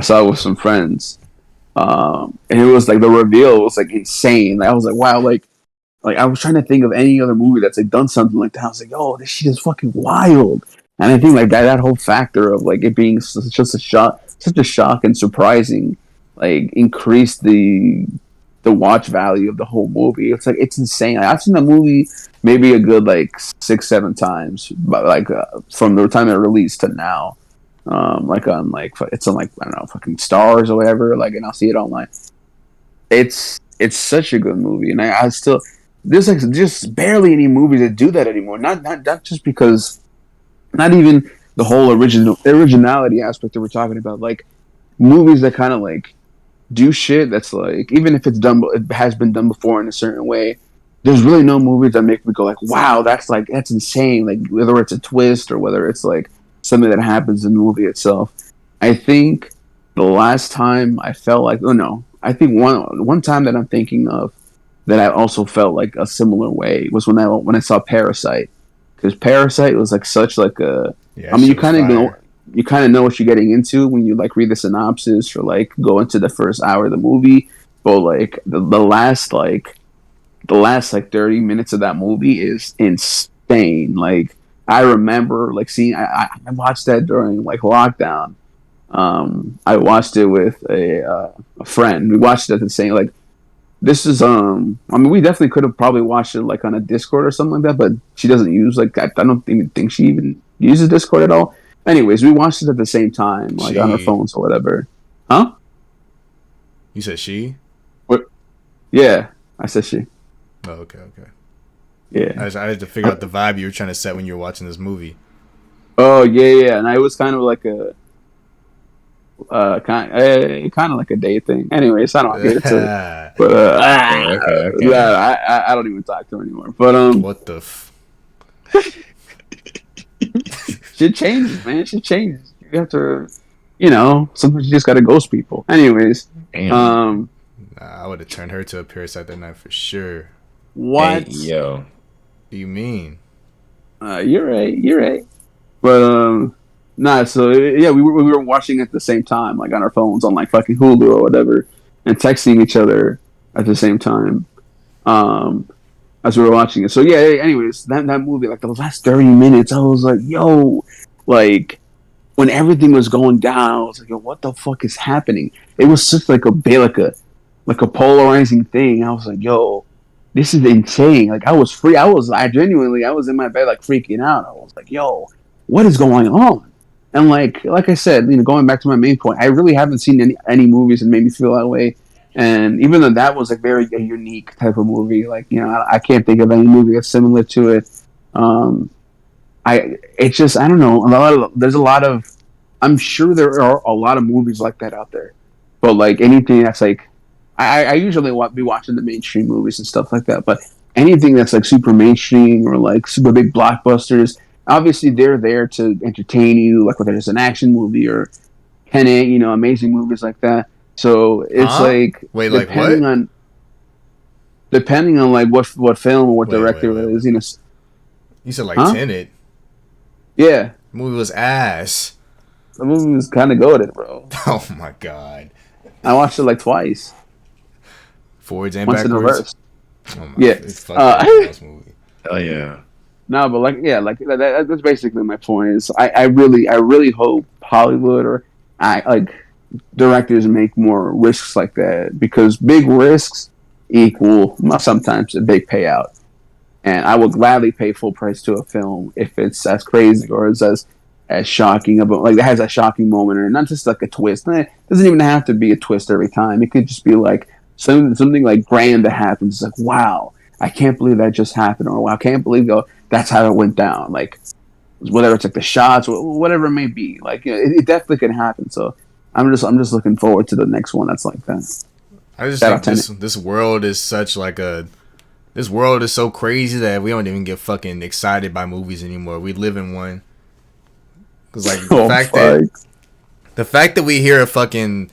some friends, and it was like the reveal was like insane. Like I was like, wow, like I was trying to think of any other movie that's like done something like that. I was like, oh, this shit is fucking wild. And I think like that whole factor of like it being just such a shock and surprising, like increased the watch value of the whole movie. It's like it's insane. Like, I've seen the movie maybe a good like 6-7 times, but like from the time it released to now, like on like it's on like I don't know fucking Stars or whatever. Like and I'll see it online. It's such a good movie, and I still there's like just barely any movies that do that anymore. Not just because, not even the whole originality aspect that we're talking about. Like movies that kind of like do shit that's like even if it has been done before in a certain way. There's really no movies that make me go like, wow, that's insane. Like whether it's a twist or whether it's like something that happens in the movie itself. I think the last time I felt like, oh no, I think one time that I'm thinking of that I also felt like a similar way was when I saw Parasite, because Parasite was like such like a. Yeah, I mean, you kind of know what you're getting into when you like read the synopsis or like go into the first hour of the movie, but like the last like 30 minutes of that movie is insane. Like I remember like seeing I watched that during like lockdown. I watched it with a friend. We watched it at the same like this is I mean we definitely could have probably watched it like on a Discord or something like that, but she doesn't use like I don't even think she even uses Discord at all. Anyways, we watched it at the same time, like on our phones or whatever. Huh? You said she? What? Yeah, I said she. Oh, okay. Yeah. I had to figure out the vibe you were trying to set when you were watching this movie. Oh yeah, and it was kind of like a kind of like a date thing. Anyways, I don't get it to, but okay. Yeah, I don't even talk to her anymore. But what the? Shit changes, man. Shit changes. You have to, sometimes you just gotta ghost people. Anyways, I would have turned her to a parasite that night for sure. What? Hey, yo. What do you mean? You're right. But nah. So yeah, we were watching at the same time, like on our phones, on like fucking Hulu or whatever, and texting each other at the same time. As we were watching it. So yeah, anyways, that movie, like the last 30 minutes, I was like, yo, like when everything was going down, I was like, yo, what the fuck is happening? It was just like like a polarizing thing. I was like, yo, this is insane. Like I was free. I was in my bed like freaking out. I was like, yo, what is going on? And like I said, going back to my main point, I really haven't seen any movies that made me feel that way. And even though that was like very a unique type of movie, like I can't think of any movie that's similar to it. Um, it's just I don't know. There's a lot of I'm sure there are a lot of movies like that out there, but like anything that's like I usually be watching the mainstream movies and stuff like that, but anything that's like super mainstream or like super big blockbusters, obviously they're there to entertain you, like whether it's an action movie or Tenet, amazing movies like that. So it's Huh? like Wait, like what? depending on like what film or what director it is, Wait. You said like huh? Tenet. Yeah, The movie was ass. the movie was kind of goated, bro. Oh my god. I watched it like twice, Forwards and once in backwards. reverse. Oh my, Yeah. it's fucking ass movie. Hell yeah. No, but like yeah, like that's basically my point. Is I really hope Hollywood or I like directors make more risks like that because big risks equal sometimes a big payout. And I would gladly pay full price to a film if it's as crazy or as shocking about like it has a shocking moment or not just like a twist. It doesn't even have to be a twist every time. It could just be like something like grand that happens. It's like wow, I can't believe that just happened, or wow, I can't believe that's how it went down. Like whether it's like the shots or whatever it may be. Like it definitely can happen. So I'm just looking forward to the next one that's like that. I just Shout out think Tenet. this world is such like a this world is so crazy that we don't even get fucking excited by movies anymore. We live in one. Cause like Oh, fuck. the fact that we hear a fucking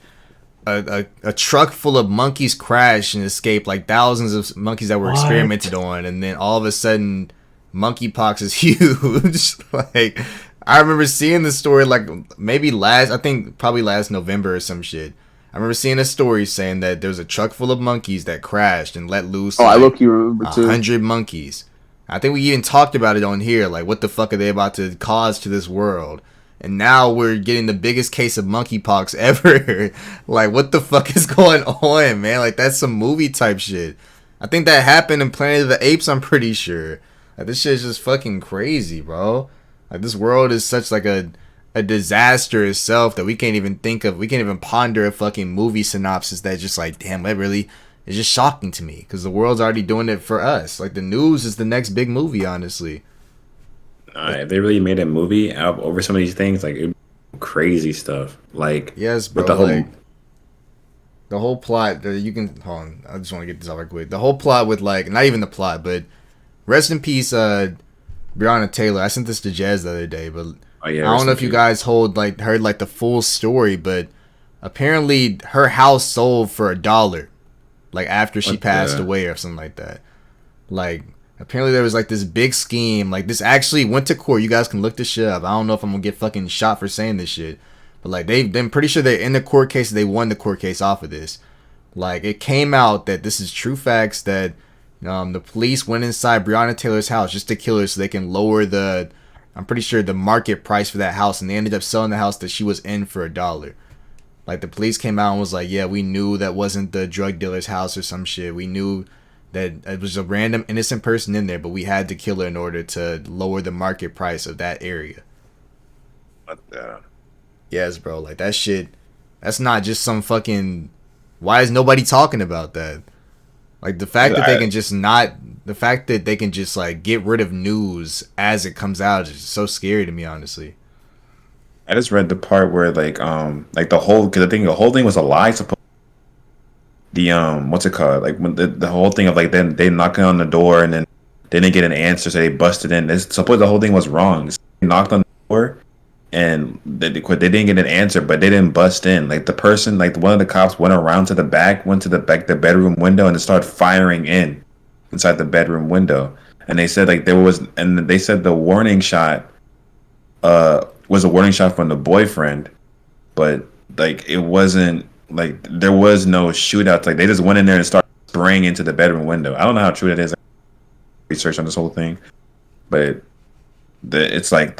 a truck full of monkeys crash and escape, like thousands of monkeys that were experimented on, and then all of a sudden monkeypox is huge. Like I remember seeing the story like maybe probably last November or some shit. I remember seeing a story saying that there was a truck full of monkeys that crashed and let loose Oh, I like look you remember too. 100 monkeys. I think we even talked about it on here, like what the fuck are they about to cause to this world? And now we're getting the biggest case of monkeypox ever. Like what the fuck is going on, man? Like that's some movie type shit. I think that happened in Planet of the Apes, I'm pretty sure. Like this shit is just fucking crazy, bro. Like this world is such like a disaster itself that we can't even think of. We can't even ponder a fucking movie synopsis that's just like, damn, that really is just shocking to me because the world's already doing it for us. Like the news is the next big movie, honestly. If they really made a movie out over some of these things, like it'd be crazy stuff. Like Yes, bro. with the whole Like the whole plot. You can hold on. I just want to get this out right quick. The whole plot with like not even the plot, but rest in peace, Breonna Taylor. I sent this to Jazz the other day, but oh yeah, I don't know if you guys heard like the full story, but apparently her house sold for $1, like after she passed away or something like that. Like apparently there was like this big scheme. Like this actually went to court. You guys can look this shit up. I don't know if I'm gonna get fucking shot for saying this shit, but like I'm pretty sure they're in the court case. They won the court case off of this. Like it came out that this is true facts that the police went inside Breonna Taylor's house just to kill her so they can lower I'm pretty sure the market price for that house, and they ended up selling the house that she was in for $1. Like the police came out and was like, yeah, we knew that wasn't the drug dealer's house or some shit. We knew that it was a random innocent person in there, but we had to kill her in order to lower the market price of that area. What the? Yes, bro. Like that shit, that's not just some fucking. Why is nobody talking about that? Like the fact that the fact that they can just like get rid of news as it comes out is so scary to me, honestly. I just read the part where like the whole because I think the whole thing was a lie. The what's it called? Like when the whole thing of like then they knocking on the door and then they didn't get an answer, so they busted in. Suppose the whole thing was wrong. They knocked on the door and they didn't get an answer, but they didn't bust in. Like the person, like one of the cops went around to the back, went to the bedroom window, and started firing inside the bedroom window. And they said like they said the warning shot was a warning shot from the boyfriend, but like it wasn't like there was no shootouts. Like they just went in there and started spraying into the bedroom window. I don't know how true that is. Research on this whole thing, but it's like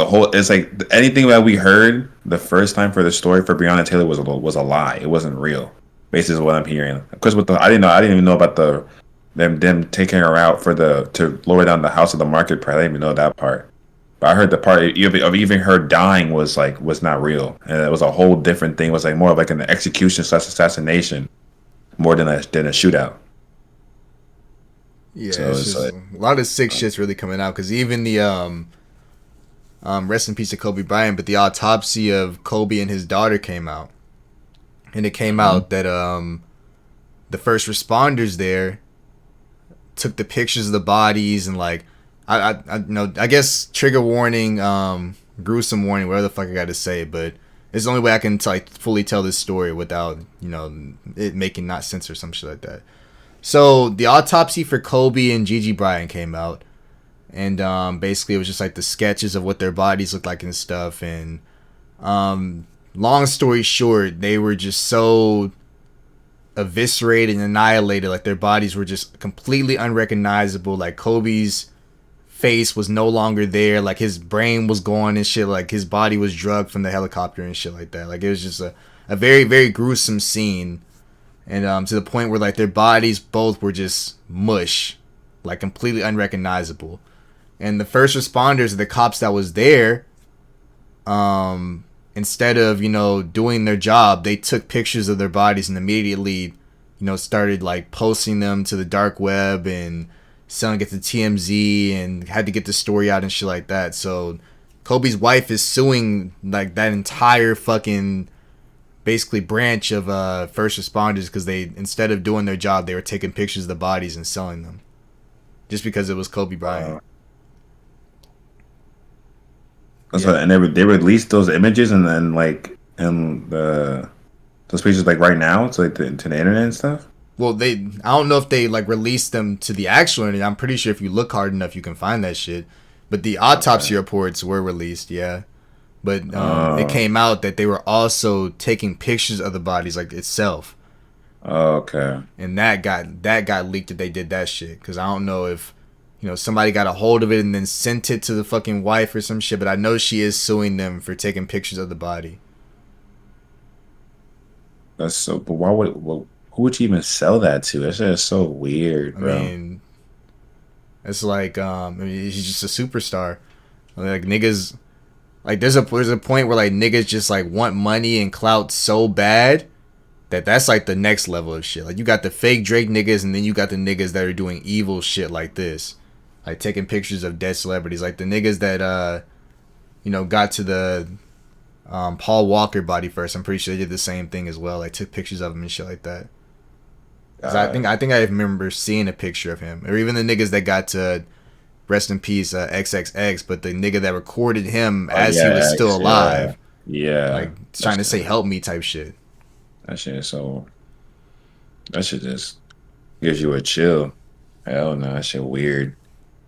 anything that we heard the first time for the story for Breonna Taylor was a lie. It wasn't real. Basically, is what I'm hearing. Of course, I didn't even know about them taking her out to lower down the house of the market price. I didn't even know that part. But I heard the part of even her dying was not real, and it was a whole different thing. It was like more of like an execution slash assassination more than a shootout. Yeah, So it's it's just like, a lot of sick shit's really coming out because even the rest in peace to Kobe Bryant, but the autopsy of Kobe and his daughter came out, and it came out that the first responders there took the pictures of the bodies and like I guess trigger warning, gruesome warning, whatever the fuck I got to say, but it's the only way I can like fully tell this story without it making not sense or some shit like that. So the autopsy for Kobe and Gigi Bryant came out, and basically it was just like the sketches of what their bodies looked like and stuff. And long story short, they were just so eviscerated and annihilated, like their bodies were just completely unrecognizable. Like Kobe's face was no longer there, like his brain was gone and shit, like his body was drugged from the helicopter and shit like that. Like it was just a very, very gruesome scene. And to the point where like their bodies both were just mush, like completely unrecognizable. And the first responders, the cops that was there, instead of doing their job, they took pictures of their bodies and immediately started like posting them to the dark web and selling it to TMZ and had to get the story out and shit like that. So Kobe's wife is suing like that entire fucking basically branch of first responders because they, instead of doing their job, they were taking pictures of the bodies and selling them just because it was Kobe Bryant. So, and they released those images and then like those pictures like right now to like to the internet and stuff. Well, I don't know if they like released them to the actual internet. I'm pretty sure if you look hard enough, you can find that shit. But the autopsy reports were released, yeah. But it came out that they were also taking pictures of the bodies like itself. Okay. And that got leaked that they did that shit. Because I don't know if somebody got a hold of it and then sent it to the fucking wife or some shit. But I know she is suing them for taking pictures of the body. That's so. But why would? Well, who would you even sell that to? That's just so weird, bro. I mean, it's like he's just a superstar. Like niggas. Like there's a point where like niggas just like want money and clout so bad that's like the next level of shit. Like you got the fake Drake niggas and then you got the niggas that are doing evil shit like this. Like taking pictures of dead celebrities. Like the niggas that got to the Paul Walker body first. I'm pretty sure they did the same thing as well. Like took pictures of him and shit like that. I think I remember seeing a picture of him. Or even the niggas that got to rest in peace, XXX, but the nigga that recorded him as he was still alive. Yeah. Like trying to say help me type shit. That shit just gives you a chill. Hell no, that shit weird.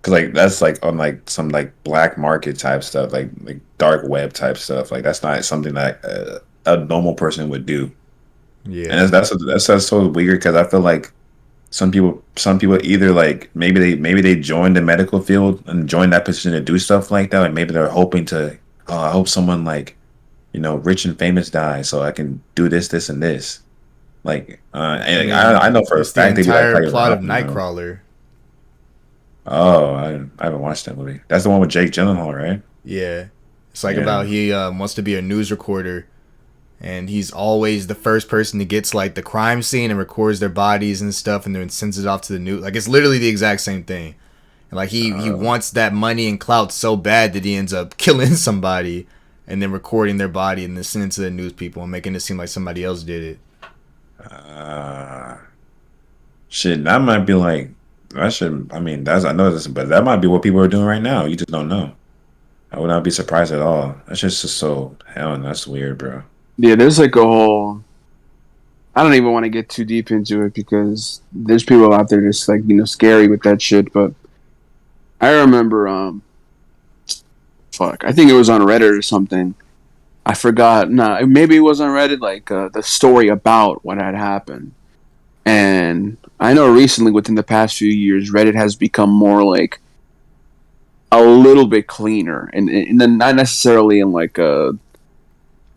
Cause like that's like on like some like black market type stuff, like dark web type stuff. Like that's not something that a normal person would do. Yeah. And that's so weird because I feel like some people either like maybe they joined the medical field and joined that position to do stuff like that. Like maybe they're hoping to, I hope someone like, rich and famous dies so I can do this and this. Like, I know for a fact the they entire do that plot of Nightcrawler. Oh, I haven't watched that movie. That's the one with Jake Gyllenhaal, right? Yeah, it's like about he wants to be a news recorder. And he's always the first person that gets like the crime scene and records their bodies and stuff and then sends it off to the news. Like it's literally the exact same thing. And like he wants that money and clout so bad that he ends up killing somebody and then recording their body and then sending it to the news people and making it seem like somebody else did it. Shit, that might be like that should. I mean, I know this, but that might be what people are doing right now. You just don't know. I would not be surprised at all. That's just so hell. That's weird, bro. Yeah, there's like a whole. I don't even want to get too deep into it because there's people out there just like scary with that shit. But I remember, I think it was on Reddit or something. I forgot. Nah, maybe it was on Reddit. Like the story about what had happened, and I know recently within the past few years, Reddit has become more like a little bit cleaner, and then not necessarily in like a.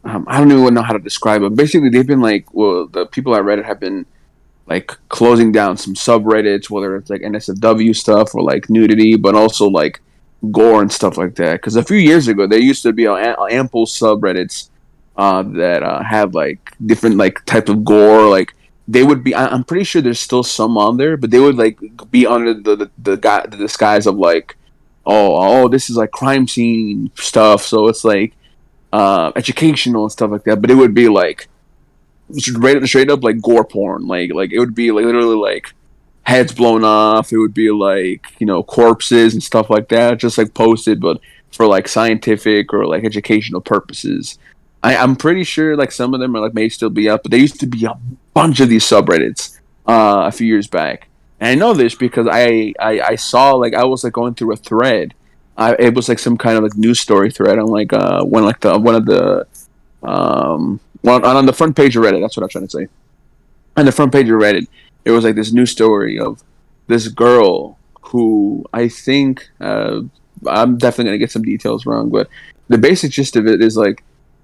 I don't even know how to describe it. Basically, they've been like, the people at Reddit have been like closing down some subreddits, whether it's like NSFW stuff or like nudity, but also like gore and stuff like that. Because a few years ago, there used to be ample subreddits that have like different like type of gore. Like they would be. I'm pretty sure there's still some on there, but they would like be under the disguise of like, oh, this is like crime scene stuff. So it's like educational and stuff like that. But it would be like straight up like gore porn. Like it would be like literally like heads blown off. It would be like, you know, corpses and stuff like that, just like posted, but for like scientific or like educational purposes. I'm pretty sure like some of them are like may still be up, but there used to be a bunch of these subreddits a few years back. And I know this because I saw like I was like going through a thread. It was like some kind of like news story thread on like one of the on the front page of Reddit. That's what I'm trying to say. On the front page of Reddit, it was like this news story of this girl who I think I'm definitely gonna get some details wrong, but the basic gist of it is like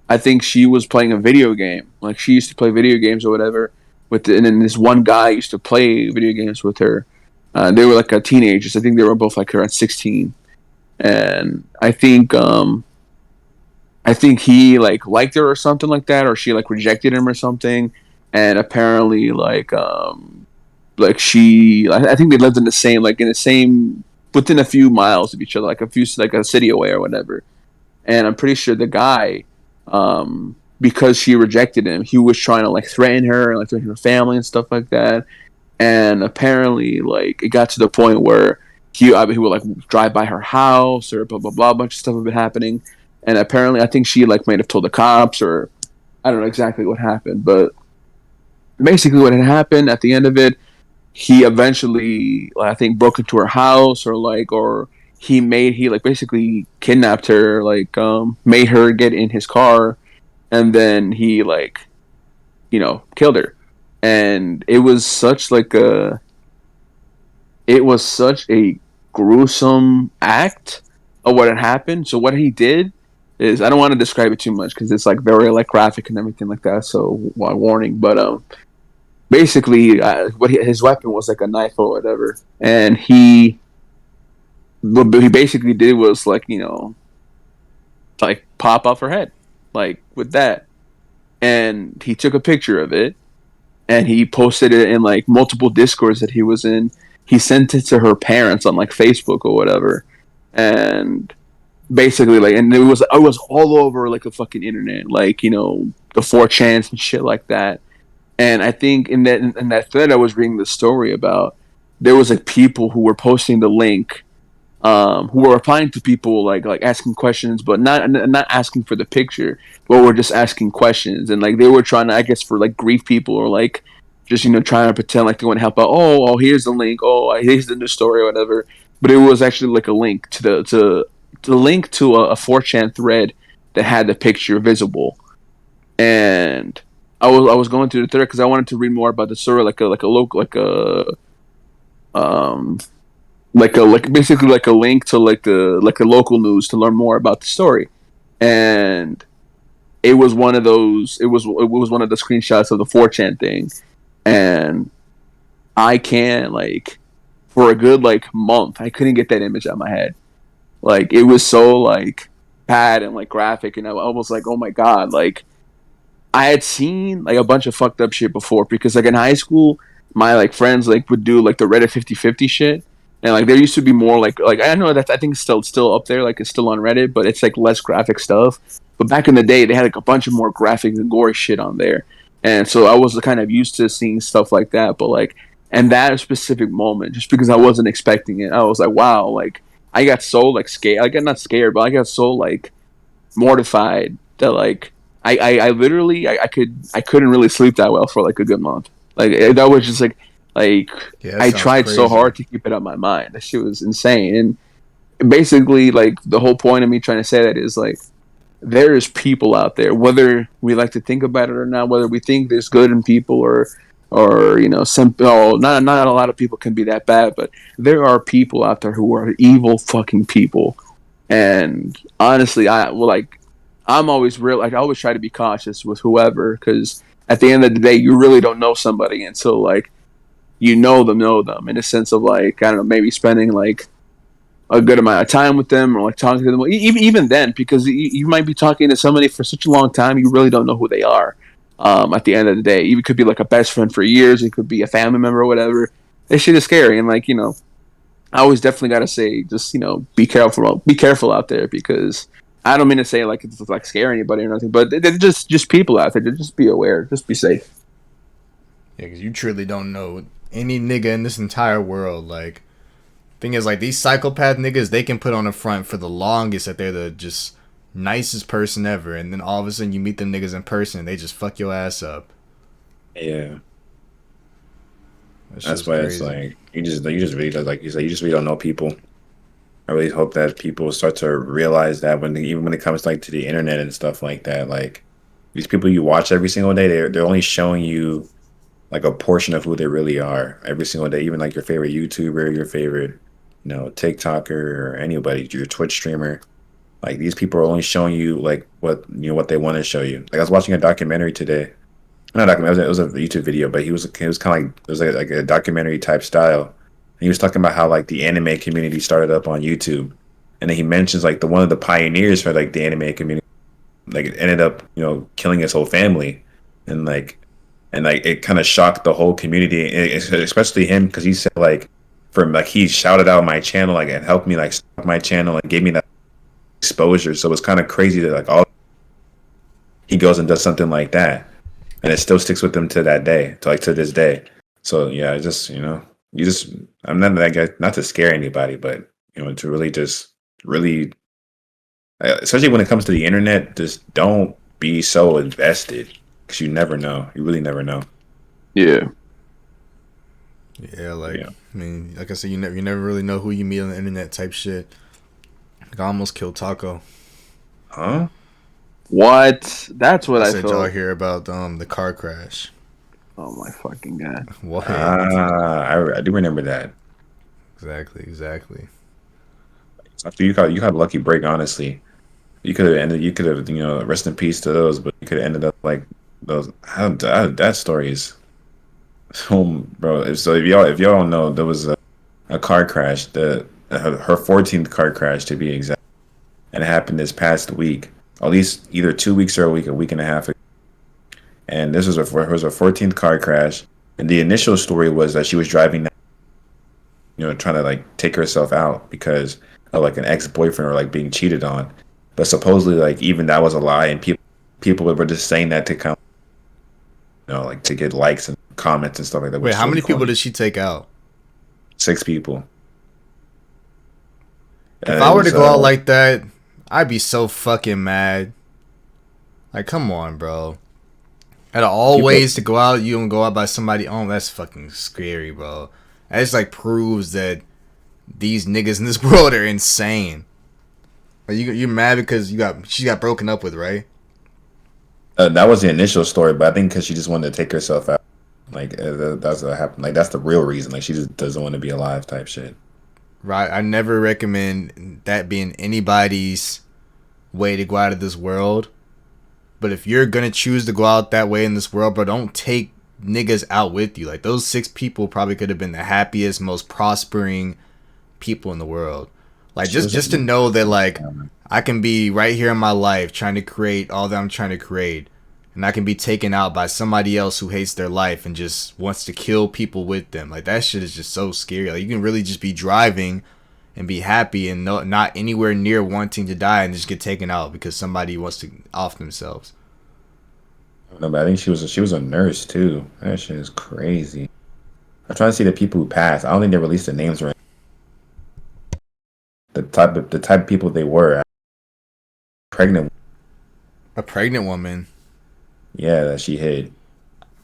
I think she was playing a video game. Like she used to play video games or whatever and then this one guy used to play video games with her. They were like teenagers. I think they were both like around 16, and I think he like liked her or something like that, or she like rejected him or something. And apparently like she, I think they lived in the same within a few miles of each other, like a city away or whatever. And I'm pretty sure the guy, because she rejected him, he was trying to like threaten her and like threaten her family and stuff like that. And apparently like it got to the point where he would like drive by her house or blah blah blah, a bunch of stuff had been happening. And apparently I think she like might have told the cops, or I don't know exactly what happened, but basically what had happened at the end of it, he eventually I think broke into her house, or he like basically kidnapped her, like made her get in his car, and then he like, you know, killed her. And it was such a gruesome act of what had happened. So what he did is, I don't want to describe it too much because it's like very like graphic and everything like that, so warning. But basically his weapon was like a knife or whatever, and what he basically did was like, you know, like pop off her head like with that. And he took a picture of it and he posted it in like multiple discords that he was in. He sent it to her parents on like Facebook or whatever, and basically like, and it was all over like the fucking internet, like, you know, the 4chans and shit like that. And I think in that thread I was reading the story about, there was like people who were posting the link, who were replying to people like asking questions, but not asking for the picture, but were just asking questions. And like they were trying to, I guess, for like grief people, or like just, you know, trying to pretend like they want to help out. Oh, here's the link. Oh, here's the new story or whatever. But it was actually like a link to the link to a 4chan thread that had the picture visible. And I was going through the thread because I wanted to read more about the story, basically like a link to like the local news to learn more about the story. And it was one of those. It was one of the screenshots of the 4chan thing, and I can't, like, for a good like month, I couldn't get that image out of my head. Like it was so like bad and like graphic, and I was like, oh my god, like. I had seen like a bunch of fucked up shit before, because like in high school, my like friends like would do like the Reddit 50/50 shit, and like there used to be more like I know that I think it's still up there, like it's still on Reddit, but it's like less graphic stuff. But back in the day, they had like a bunch of more graphic and gory shit on there, and so I was kind of used to seeing stuff like that. But like, and that specific moment, just because I wasn't expecting it, I was like, wow, like I got so like scared. I got not scared, but I got so like mortified that like. I literally I couldn't really sleep that well for like a good month. Like that was just like Yeah, I tried crazy. so hard to keep it out of my mind. That shit was insane. And basically like the whole point of me trying to say that is like there is people out there, whether we like to think about it or not, whether we think there's good in people or you know, not a lot of people can be that bad, but there are people out there who are evil fucking people. And honestly, I'm always I always try to be cautious with whoever, because at the end of the day, you really don't know somebody until like you know them in a sense of like, I don't know, maybe spending like a good amount of time with them or like talking to them. Even then, because you might be talking to somebody for such a long time, you really don't know who they are. At the end of the day, it could be like a best friend for years. It could be a family member or whatever. This shit is scary, and like I always definitely gotta say, just be careful out there, because I don't mean to say like it's like scare anybody or nothing, but they're just people out there. Just be aware, just be safe. Yeah, because you truly don't know any nigga in this entire world. Like, thing is, like, these psychopath niggas, they can put on the front for the longest that they're the just nicest person ever, and then all of a sudden you meet them niggas in person and they just fuck your ass up. Yeah. That That's shit's why crazy. it's like you just really, like you said, you just really don't know people. I really hope that people start to realize that even when it comes like to the internet and stuff like that, like these people you watch every single day, they're only showing you like a portion of who they really are every single day. Even like your favorite YouTuber, your favorite, TikToker or anybody, your Twitch streamer. Like these people are only showing you like what they want to show you. Like I was watching a documentary today. Not a documentary, it was a YouTube video, but he was kind of like it was like a documentary type style. And he was talking about how like the anime community started up on YouTube, and then he mentions like the one of the pioneers for like the anime community, like it ended up killing his whole family, and like it kind of shocked the whole community, especially him, because he said like from like he shouted out my channel like and helped me like start my channel and gave me that exposure. So it's kind of crazy that like all he goes and does something like that, and it still sticks with him to that day, to this day. So yeah, you just I'm not that guy, not to scare anybody, but to really just really, especially when it comes to the internet, just don't be so invested, because you never know. You really never know. Yeah. Yeah, like, Yeah. I mean, like I said, you never really know who you meet on the internet type shit. Like, I almost killed Taco. Huh? What? That's what I I said y'all felt. hear about the car crash. Oh my fucking god. What? I do remember that. Exactly. After you had a lucky break, honestly. You could have rest in peace to those, but you could have ended up like those. That story is, oh, bro. So if y'all don't know, there was a car crash. Her 14th car crash, to be exact, and it happened this past week. At least either 2 weeks or a week and a half ago. And this was her 14th car crash. And the initial story was that she was driving, trying to like take herself out because of like an ex-boyfriend or like being cheated on. But supposedly, like even that was a lie, and people were just saying that to come, like to get likes and comments and stuff like that, Wait, which is how really many people corny. did she take out? 6 people. If And I it were to was go out like that, I'd be so fucking mad. Like, come on, bro. Out of all people. ways to go out, you don't go out by somebody. Oh, that's fucking scary, bro. That just like proves that these niggas in this world are insane. Like, you're mad because she got broken up with, right? That was the initial story, but I think because she just wanted to take herself out. Like that's what happened. Like that's the real reason. Like she just doesn't want to be alive, type shit. Right. I never recommend that being anybody's way to go out of this world. But if you're gonna choose to go out that way in this world, bro, don't take niggas out with you. Like, those 6 people probably could have been the happiest, most prospering people in the world. Like, She was. just to know that, like, I can be right here in my life trying to create all that I'm trying to create, and I can be taken out by somebody else who hates their life and just wants to kill people with them. Like, that shit is just so scary. Like, you can really just be driving and be happy and not anywhere near wanting to die and just get taken out because somebody wants to off themselves. No, but I think she was a nurse too. That shit is crazy. I'm trying to see the people who passed. I don't think they released the names right. The type of people they were. Pregnant. A pregnant woman. Yeah, that she hid.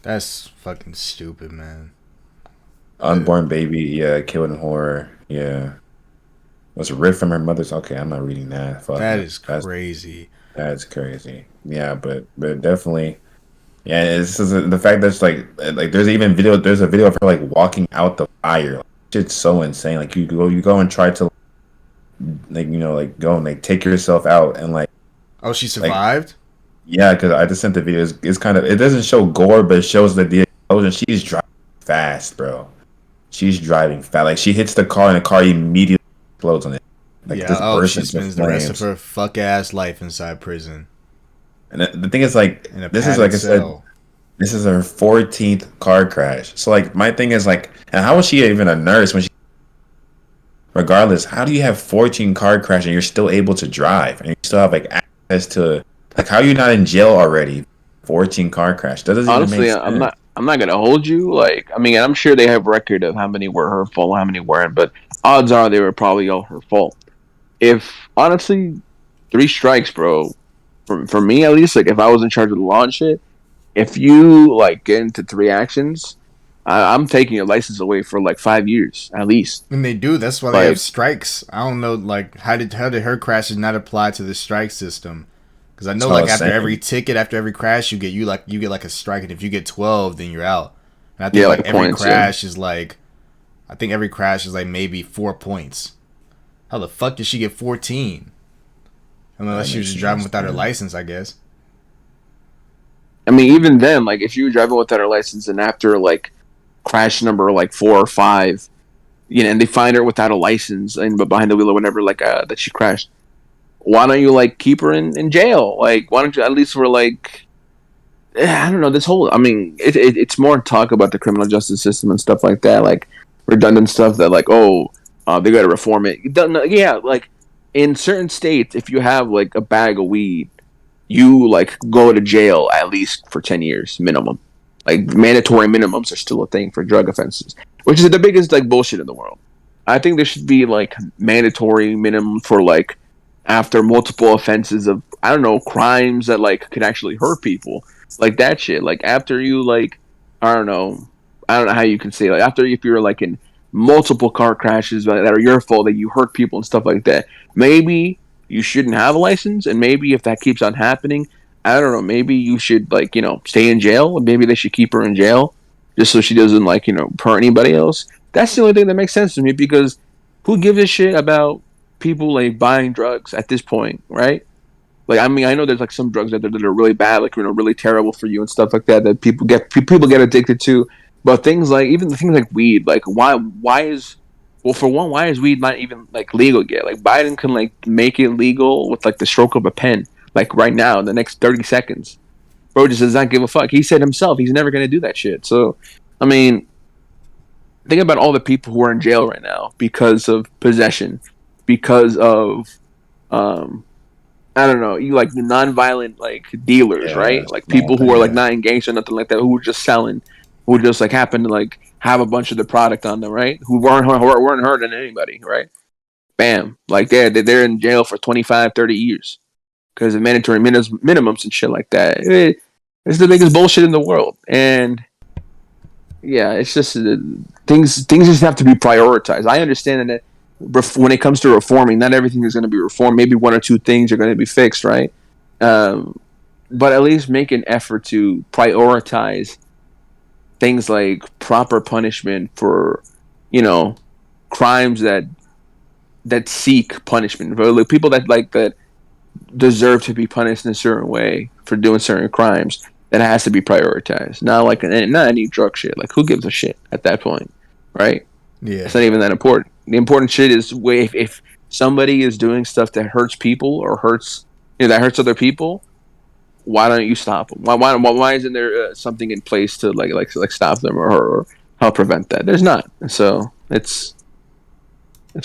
That's fucking stupid, man. Unborn baby. Yeah, killed in horror. Yeah. Was ripped from her mother's. Okay, I'm not reading that. Fuck That no. is That's crazy. that's crazy. Yeah, but definitely. Yeah, it's just the fact that it's like there's a video of her like walking out the fire. Like, shit's so insane. Like you go and try to like go and like take yourself out and Oh, she like survived? yeah, because I just sent the video. It's kind of, it doesn't show gore, but it shows that the explosion. She's driving fast, bro. She's driving fast. Like she hits the car and the car immediately explodes on it. Like Yeah. this Oh, burst she into spends the rest of flames. her fuck ass life inside prison And the thing is, like, in a this is like padded I said, cell. this is her 14th car crash. So like, my thing is like, and how was she even a nurse when she? Regardless, how do you have 14 car crash and you're still able to drive and you still have like access to like how are you not in jail already? 14 car crash. That doesn't even make Honestly, I'm sense. not. I'm not gonna hold you. Like, I mean, I'm sure they have record of how many were her fault, how many weren't, but odds are they were probably all her fault. If honestly, three strikes, bro. For me at least, like if I was in charge of the law and shit, if you like get into three actions, I'm taking your license away for like 5 years at least. And they do. That's why they have Like, strikes. I don't know, like how did her crashes not apply to the strike system? Because I That's know, what I like was after every saying. ticket, after every crash, you get like a strike, and if you get 12, then you're out. And I think yeah, like like points. Yeah, I think every crash is like maybe 4 points. How the fuck did she get 14? Unless That she was makes just no driving without her sense. license, I guess. I mean, even then, like if you were driving without a license and after like crash number like 4 or 5, and they find her without a license and but behind the wheel or whatever, like that she crashed. Why don't you like keep her in jail? Like, why don't you at least for like I don't know this whole. I mean, it's more talk about the criminal justice system and stuff like that, like redundant stuff that like they got to reform it. Yeah, like in certain states, if you have like a bag of weed, you like go to jail at least for 10 years minimum. Like mandatory minimums are still a thing for drug offenses, which is the biggest like bullshit in the world. I think there should be like mandatory minimum for like after multiple offenses of I don't know crimes that like could actually hurt people, like that shit. Like after you like I don't know, I don't know how you can say like after if you're like in multiple car crashes that are your fault that you hurt people and stuff like that. Maybe you shouldn't have a license, and maybe if that keeps on happening, I don't know. Maybe you should like stay in jail, and maybe they should keep her in jail just so she doesn't like hurt anybody else. That's the only thing that makes sense to me because who gives a shit about people like buying drugs at this point, right? Like I mean, I know there's like some drugs that are really bad, like really terrible for you and stuff like that that people get addicted to. But things like even the things like weed, like why is well for one why is weed not even like legal yet? Like Biden can like make it legal with like the stroke of a pen, like right now in the next 30 seconds. Bro just does not give a fuck. He said himself he's never gonna do that shit. So I mean, think about all the people who are in jail right now because of possession, because of um I don't know, you like the non-violent like dealers, Yeah, right? Like small people who thing. are like Yeah. not engaged or nothing like that, who were just selling, who just like happen to like have a bunch of the product on them, right? Who weren't hurting anybody, right? Bam, like they're in jail for 25, 30 years because of mandatory minimums and shit like that. It's the biggest bullshit in the world, and yeah, it's just things just have to be prioritized. I understand that when it comes to reforming, not everything is going to be reformed. Maybe one or two things are going to be fixed, right? Um, but at least make an effort to prioritize things like proper punishment for, you know, crimes that seek punishment. For like, people that deserve to be punished in a certain way for doing certain crimes, that has to be prioritized. Not like not any drug shit. Like who gives a shit at that point, right? It's Yeah. not even that important. The important shit is if somebody is doing stuff that hurts people or hurts that hurts other people, why don't you stop them? Why isn't there something in place to like stop them or help prevent that? There's not. So it's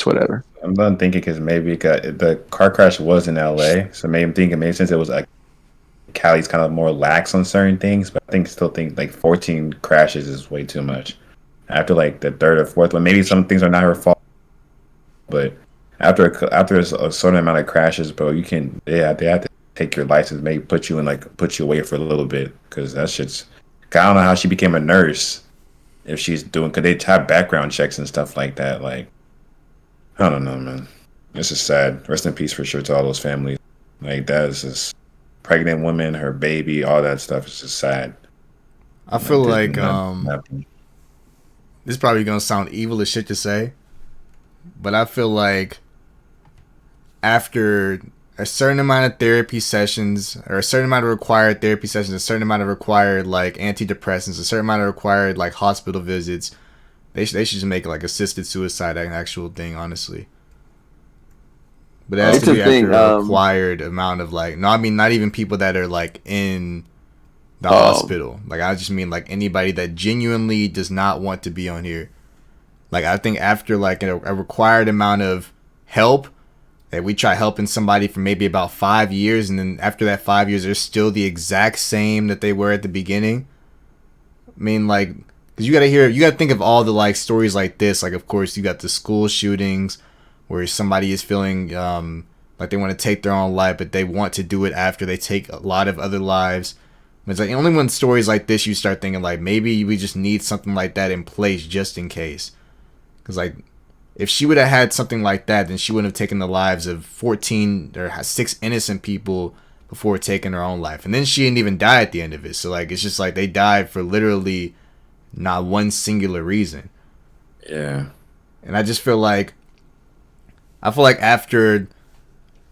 whatever. I'm done thinking because maybe the car crash was in LA, so maybe I'm thinking maybe since it was like Cali's kind of more lax on certain things, but I still think like 14 crashes is way too much. After like the third or fourth one, maybe some things are not her fault, but after a certain amount of crashes, bro, they have to take your license, maybe put you away for a little bit because that shit's. I don't know how she became a nurse if she's doing because they have background checks and stuff like that. Like I don't know, man. This is sad. Rest in peace for sure to all those families. Like that is just pregnant women, her baby, all that stuff is just sad. I feel Like this like happened. this is probably gonna sound evil as shit to say, but I feel like after a certain amount of therapy sessions or a certain amount of required therapy sessions, a certain amount of required like antidepressants, a certain amount of required like hospital visits, they should just make like assisted suicide an actual thing, honestly. But it has It's to a be after thing. a required amount of like. No, I mean not even people that are like in the Oh, hospital. Like I just mean like anybody that genuinely does not want to be on here. Like I think after like a required amount of help, that we try helping somebody for maybe about 5 years, and then after that 5 years, they're still the exact same that they were at the beginning. I mean, like, because you gotta think of all the like stories like this. Like, of course, you got the school shootings where somebody is feeling like they want to take their own life, but they want to do it after they take a lot of other lives. It's like only when stories like this you start thinking like maybe we just need something like that in place just in case. Because like if she would have had something like that, then she wouldn't have taken the lives of 14 or 6 innocent people before taking her own life. And then she didn't even die at the end of it. So like it's just like they died for literally not one singular reason. Yeah. And I feel like after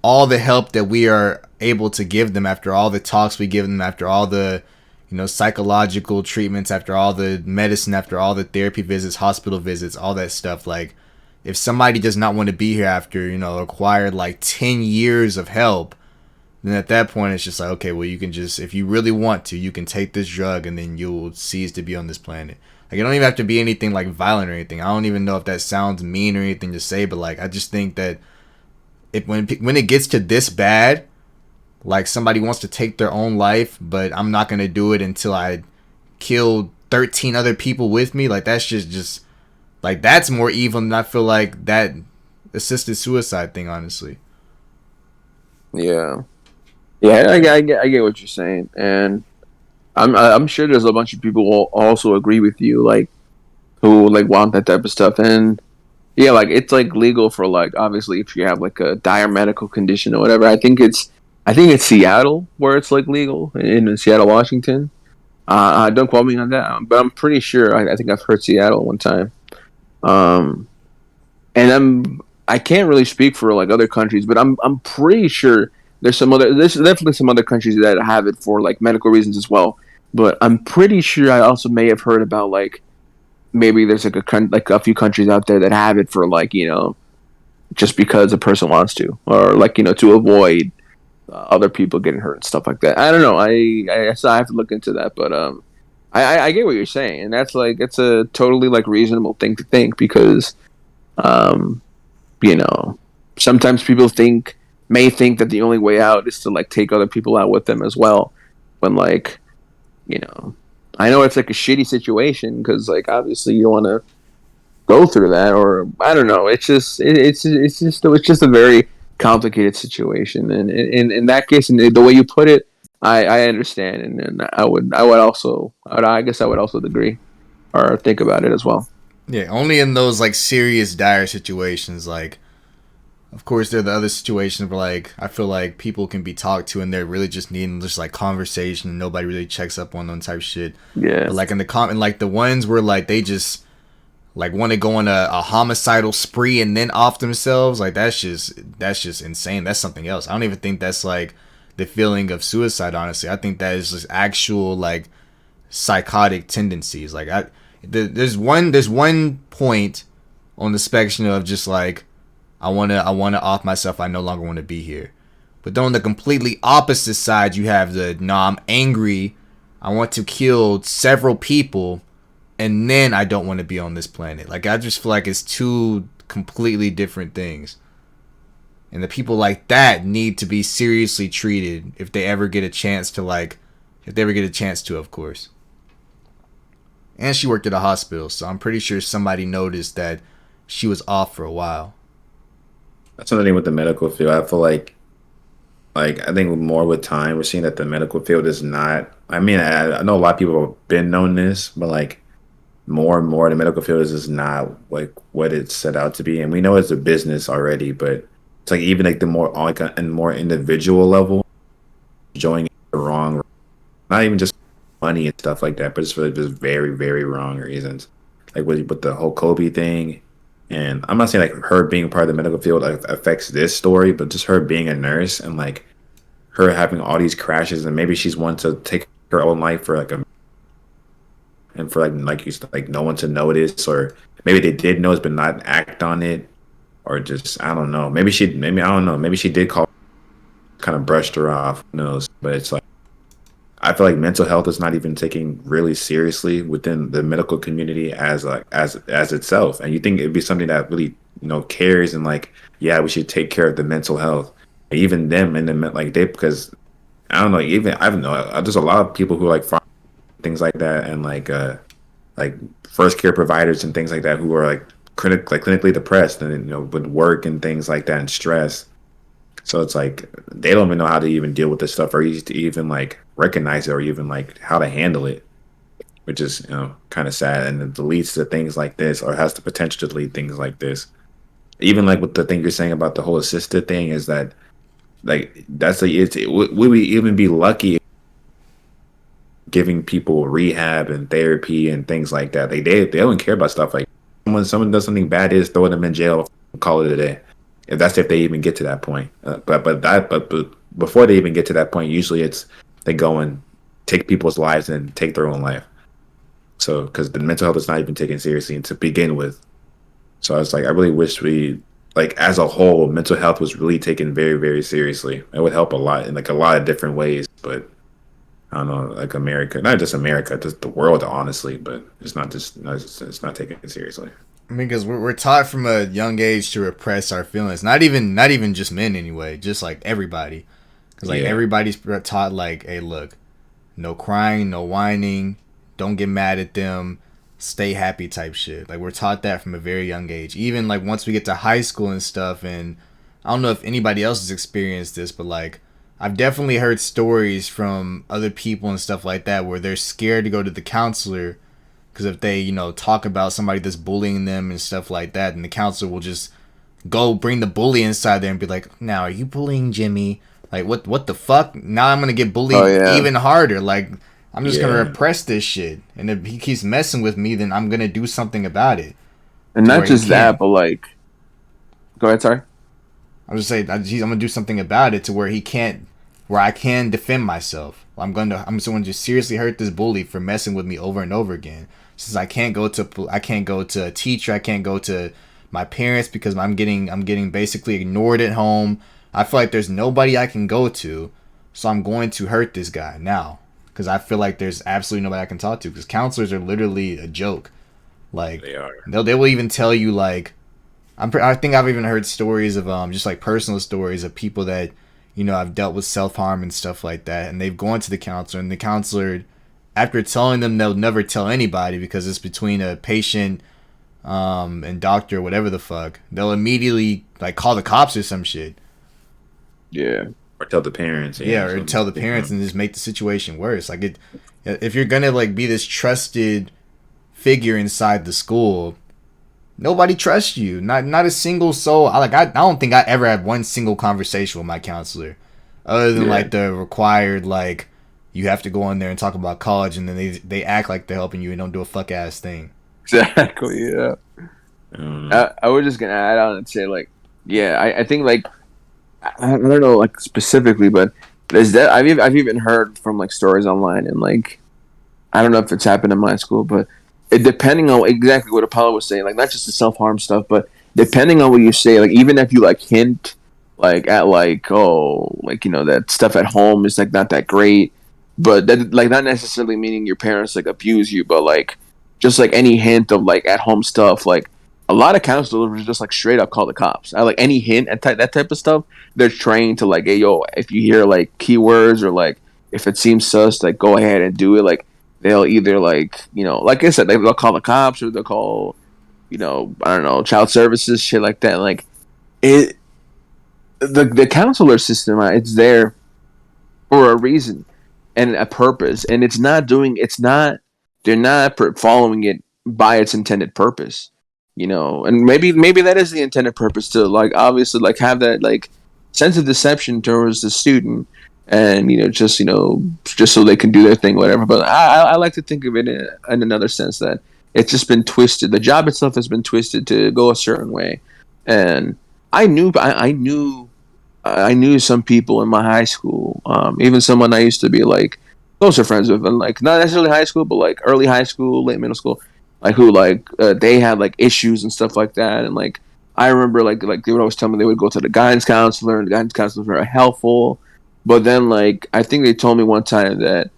all the help that we are able to give them, after all the talks we give them, after all the psychological treatments, after all the medicine, after all the therapy visits, hospital visits, all that stuff, like if somebody does not want to be here after acquired like 10 years of help, then at that point it's just like, okay, well, you can just, if you really want to, you can take this drug and then you'll cease to be on this planet. Like it don't even have to be anything like violent or anything. I don't even know if that sounds mean or anything to say, but like I just think that if when it gets to this bad, like somebody wants to take their own life, but I'm not gonna do it until I kill 13 other people with me. Like that's just like that's more evil than I feel like that assisted suicide thing. Honestly, yeah, yeah. I get what you're saying, and I'm sure there's a bunch of people who also agree with you, like who like want that type of stuff, and yeah, like it's like legal for like obviously if you have like a dire medical condition or whatever. I think it's Seattle where it's like legal in Seattle, Washington. Don't quote me on that, but I'm pretty sure. I think I've heard Seattle one time. Um, and I can't really speak for like other countries, but I'm pretty sure there's definitely some other countries that have it for like medical reasons as well. But I'm pretty sure I also may have heard about like maybe there's like a few countries out there that have it for like just because a person wants to, or like to avoid other people getting hurt and stuff like that. I don't know. I still have to look into that, but I get what you're saying, and that's like it's a totally like reasonable thing to think because um, you know sometimes people may think that the only way out is to like take other people out with them as well, when like you know I know it's like a shitty situation because like obviously you want to go through that, or I don't know. It's just a very complicated situation, and in that case, and the way you put it, I understand, and I guess I would also agree or think about it as well. yeah, only in those like serious dire situations. Like, of course, there are the other situations where like I feel like people can be talked to and they're really just needing just like conversation and nobody really checks up on them type shit. Yeah, But like in like the ones where like they just like want to go on a homicidal spree and then off themselves, like that's just insane. That's something else. I don't even think that's like the feeling of suicide, honestly. I think that is just actual like psychotic tendencies. Like there's one point on the spectrum of just like I wanna off myself, I no longer want to be here. But then on the completely opposite side you have the I'm angry, I want to kill several people, and then I don't want to be on this planet. Like I just feel like it's two completely different things. And the people like that need to be seriously treated if they ever get a chance to of course. And she worked at a hospital, so I'm pretty sure somebody noticed that she was off for a while. That's another thing with the medical field. I feel like I think more with time, we're seeing that the medical field is not. I mean, I know a lot of people have been known this, but like more and more, the medical field is just not like what it's set out to be. And we know it's a business already, but it's like even like the more like a more individual level, joining the wrong, not even just money and stuff like that, but it's for just very, very wrong reasons. Like with the whole Kobe thing. And I'm not saying like her being part of the medical field like, affects this story, but just her being a nurse and like her having all these crashes, and maybe she's one to take her own life for like a and for like you said, like no one to notice, or maybe they did notice but not act on it, or just I don't know. Maybe I don't know. Maybe she did call, kind of brushed her off. Who knows? But it's like I feel like mental health is not even taken really seriously within the medical community as like as itself. And you think it'd be something that really cares and like yeah, we should take care of the mental health. Even them and the like they because I don't know. Even I don't know. There's a lot of people who like things like that and like first care providers and things like that who are like clinically depressed and with work and things like that and stress. So it's like they don't even know how to even deal with this stuff or to even like recognize it or even like how to handle it, which is kind of sad. And it leads to things like this or has the potential to lead things like this. Even like with the thing you're saying about the whole assisted thing is that like that's like would we even be lucky giving people rehab and therapy and things like that? They don't care about stuff like someone does something bad, is throw them in jail, call it a day. If they even get to that point, but before they even get to that point, usually it's they go and take people's lives and take their own life. So because the mental health is not even taken seriously to begin with. So I was like, I really wish we like as a whole, mental health was really taken very very seriously. It would help a lot in like a lot of different ways, but. I don't know, like America, not just America, just the world, honestly. But it's not it's not taking it seriously. I mean, because we're taught from a young age to repress our feelings. Not even just men anyway. Just like everybody, because like everybody's taught like, hey, look, no crying, no whining, don't get mad at them, stay happy type shit. Like we're taught that from a very young age. Even like once we get to high school and stuff, and I don't know if anybody else has experienced this, but like. I've definitely heard stories from other people and stuff like that where they're scared to go to the counselor because if they, talk about somebody that's bullying them and stuff like that, and the counselor will just go bring the bully inside there and be like, now, are you bullying Jimmy? Like, what the fuck? Now I'm going to get bullied even harder. Like, I'm just going to repress this shit. And if he keeps messing with me, then I'm going to do something about it. And not just that, but like... Go ahead, sorry. I'm just saying, I'm going to do something about it to where I can defend myself. I'm going to just seriously hurt this bully for messing with me over and over again. Since I can't go to a teacher, I can't go to my parents because I'm getting basically ignored at home. I feel like there's nobody I can go to, so I'm going to hurt this guy now because I feel like there's absolutely nobody I can talk to because counselors are literally a joke. Like they are. They will even tell you like. I think I've even heard stories of just like personal stories of people that I've dealt with self-harm and stuff like that, and they've gone to the counselor, and the counselor, after telling them they'll never tell anybody because it's between a patient and doctor or whatever the fuck, they'll immediately like call the cops or some shit. Yeah, or tell the parents. Or tell the parents and just make the situation worse. Like if you're gonna like be this trusted figure inside the school. Nobody trusts you. Not a single soul. I don't think I ever had one single conversation with my counselor, other than like the required like you have to go in there and talk about college, and then they act like they're helping you and don't do a fuck ass thing. Exactly. Yeah. I was just gonna add on and say like, I think like I don't know like specifically, but there's that I've even heard from like stories online and like I don't know if it's happened in my school, but. Depending on exactly what Apollo was saying, like not just the self-harm stuff, but depending on what you say, like even if you like hint like at like that stuff at home is like not that great, but that like not necessarily meaning your parents like abuse you, but like just like any hint of like at home stuff, like a lot of counselors just like straight up call the cops. I like any hint at that type of stuff, they're trained to like, hey yo, if you hear like keywords or like if it seems sus, like go ahead and do it, like. They'll either like like I said, they'll call the cops or they'll call, I don't know, child services, shit like that. Like it, the counselor system, it's there for a reason and a purpose, and they're not following it by its intended purpose, and maybe that is the intended purpose to like obviously like have that like sense of deception towards the student. And just so they can do their thing, whatever. But I like to think of it in another sense that it's just been twisted. The job itself has been twisted to go a certain way. And I knew some people in my high school, even someone I used to be like closer friends with, and like not necessarily high school, but like early high school, late middle school, like who like they had like issues and stuff like that, and like I remember like they would always tell me they would go to the guidance counselor, and the guidance counselor was very helpful. But then like I think they told me one time that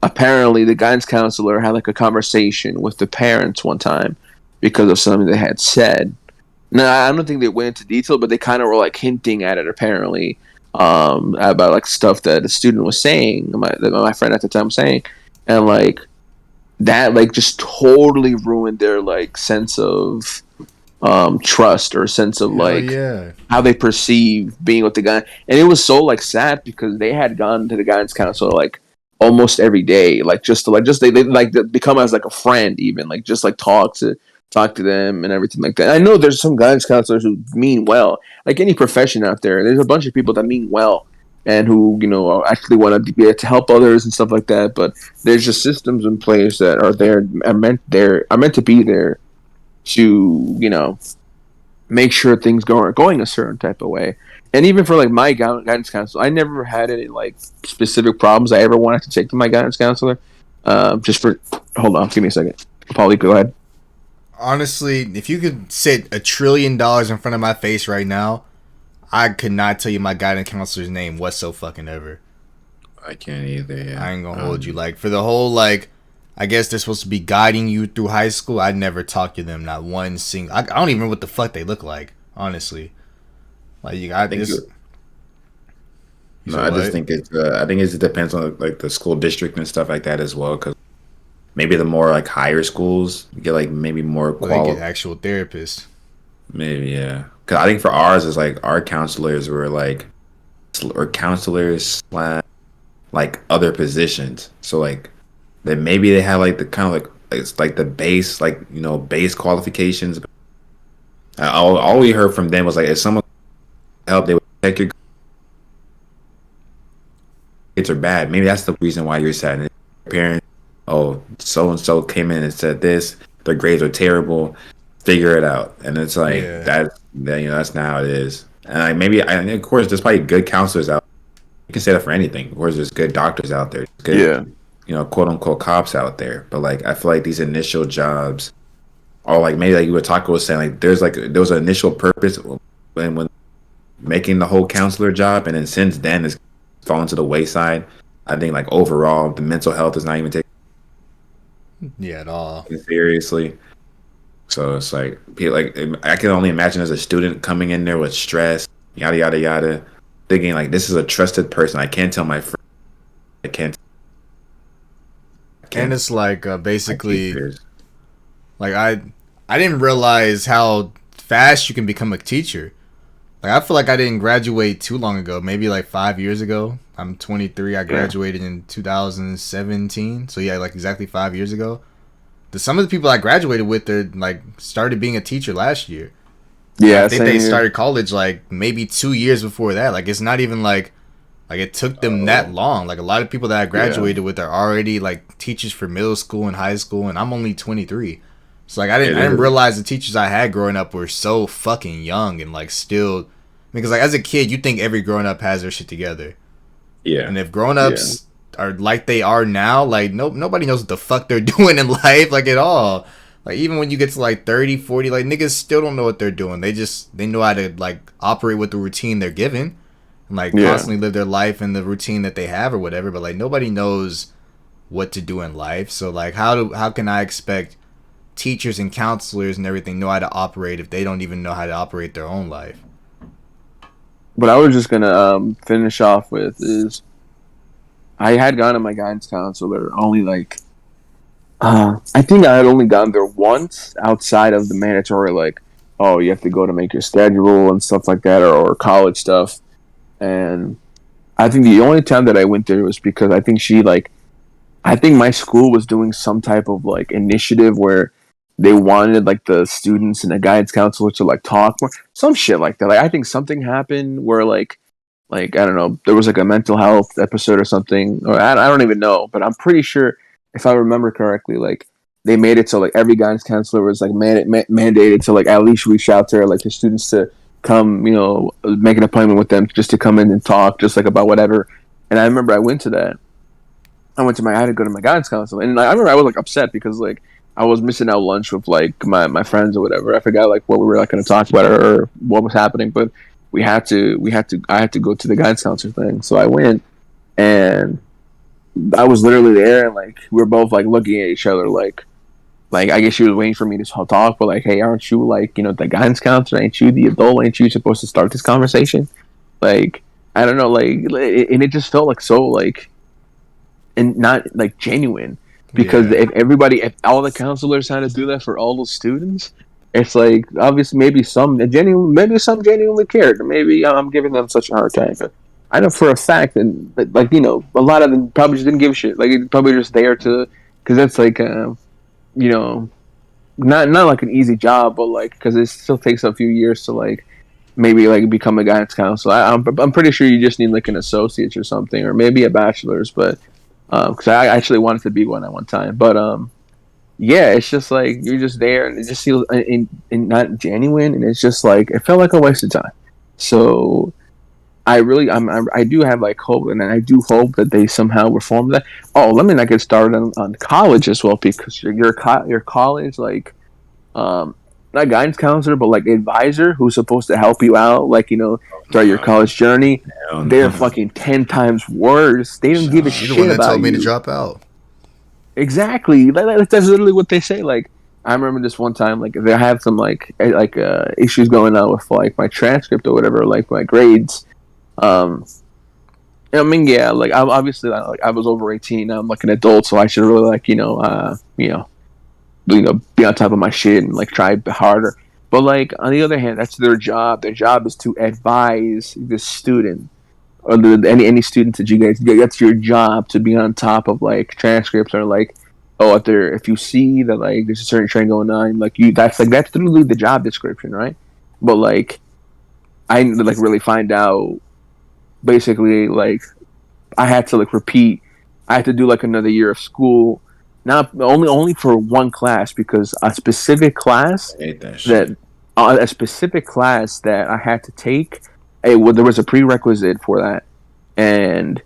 apparently the guidance counselor had like a conversation with the parents one time because of something they had said. Now I don't think they went into detail, but they kind of were like hinting at it apparently, about like stuff that the student was saying, my friend at the time was saying, and like that like just totally ruined their like sense of trust or sense of Hell like yeah. how they perceive being with the guy. And it was so like sad because they had gone to the guidance counselor like almost every day, like just to like just they like become as like a friend, even like just like talk to them and everything like that. I know there's some guidance counselors who mean well, like any profession out there. There's a bunch of people that mean well and who actually want to be able to help others and stuff like that. But there's just systems in place that are meant to be there to make sure things are going a certain type of way. And even for like my guidance counselor, I never had any like specific problems I ever wanted to take to my guidance counselor. Hold on, give me a second. Paulie, go ahead. Honestly, if you could sit $1 trillion in front of my face right now, I could not tell you my guidance counselor's name whatsoever. I can't either. Yeah. I ain't gonna hold you. Like for the whole like, I guess they're supposed to be guiding you through high school. I never talked to them, not one single. I don't even know what the fuck they look like, honestly. Like you got this. No, I just think it depends on like the school district and stuff like that as well. Because maybe the more like higher schools you get like maybe more quality. They get actual therapists. Maybe, yeah. Because I think for ours is like our counselors were like, or counselors / like other positions. So like then maybe they had like the kind of like it's like the base like base qualifications. All we heard from them was like if someone help, they would check your grades are bad. Maybe that's the reason why you're sad. And your parents, oh, so and so came in and said this. Their grades are terrible. Figure it out. And it's like that's not how it is. And of course, there's probably good counselors out. You can say that for anything. Of course, there's good doctors out there. Good, quote unquote cops out there. But like, I feel like these initial jobs, or like maybe like what Taco was saying, like there was an initial purpose when making the whole counselor job, and then since then it's fallen to the wayside. I think like overall, the mental health is not even taken at all seriously. So it's like I can only imagine as a student coming in there with stress, yada yada yada, thinking like this is a trusted person. I can't tell my friend. I can't. And it's like basically, like I didn't realize how fast you can become a teacher. Like I feel like I didn't graduate too long ago. Maybe like 5 years ago. I'm 23. I graduated in 2017. So yeah, like exactly 5 years ago. Some of the people I graduated with, they're like started being a teacher last year. Yeah, I think they started college like maybe 2 years before that. Like it's not even like it took them that long. Like a lot of people that I graduated with are already like teachers for middle school and high school, and I'm only 23. So like I didn't realize the teachers I had growing up were so fucking young and like still, because like as a kid you think every grown up has their shit together. Yeah. And if grown ups are like they are now, like nobody knows what the fuck they're doing in life like at all. Like even when you get to like 30, 40, like niggas still don't know what they're doing. They know how to like operate with the routine they're given and like constantly live their life in the routine that they have or whatever, but like nobody knows what to do in life. So like how can I expect teachers and counselors and everything know how to operate if they don't even know how to operate their own life? What I was just gonna finish off with is I had gone to my guidance counselor only like I think I had only gone there once outside of the mandatory like, oh, you have to go to make your schedule and stuff like that, or college stuff. And I think the only time that I went there was because I think my school was doing some type of like initiative where they wanted like the students and the guidance counselor to like talk more, some shit like that. Like I think something happened where like I don't know, there was like a mental health episode or something, or I don't even know, but I'm pretty sure if I remember correctly, like they made it so like every guidance counselor was like mandated to like at least reach out to like the students to come, make an appointment with them just to come in and talk just like about whatever. And I remember I had to go to my guidance counselor, and I remember I was like upset because like I was missing out lunch with like my friends or whatever. I forgot like what we were like going to talk about or what was happening, but I had to go to the guidance counselor thing. So I went, and I was literally there, and like we were both like looking at each other like I guess she was waiting for me to talk, but like, hey, aren't you like, you know, the guidance counselor? Ain't you the adult? Ain't you supposed to start this conversation? Like, I don't know, like, and it just felt like so like, and not like genuine, because Yeah. if all the counselors had to do that for all the students, it's like obviously maybe some genuinely cared. Maybe I'm giving them such a hard time, but I know for a fact that like, you know, a lot of them probably just didn't give a shit. Like, it's probably just there to, because that's like. You know, not like an easy job, but like because it still takes a few years to like maybe like become a guidance counselor. I'm pretty sure you just need like an associate's or something, or maybe a bachelor's. But because I actually wanted to be one at one time, but yeah, it's just like you're just there, and it just feels not genuine, and it's just like it felt like a waste of time. So I do have like hope, and I do hope that they somehow reform that. Oh, let me not get started on college as well, because your college like um not guidance counselor but like advisor who's supposed to help you out, like, you know, throughout your college journey. They're fucking 10 times worse. They don't give a You're the one shit that told about me to you. drop out. Exactly. That's literally what they say. Like, I remember this one time, like they had some issues going on with like my transcript or whatever, like my grades. um I mean, yeah, like I'm obviously like I was over 18. Now I'm like an adult, so I should really like, be on top of my shit and like try harder. But like on the other hand, that's their job. Their job is to advise the student or any students that you guys get. That's your job, to be on top of like transcripts, or like, oh, if you see that like there's a certain trend going on, like that's literally the job description, right? But like I need to like really find out, basically, like I had to like repeat. I had to do like another year of school, not only for one class, because I hate that that shit. a specific class that I had to take. There was a prerequisite for that, and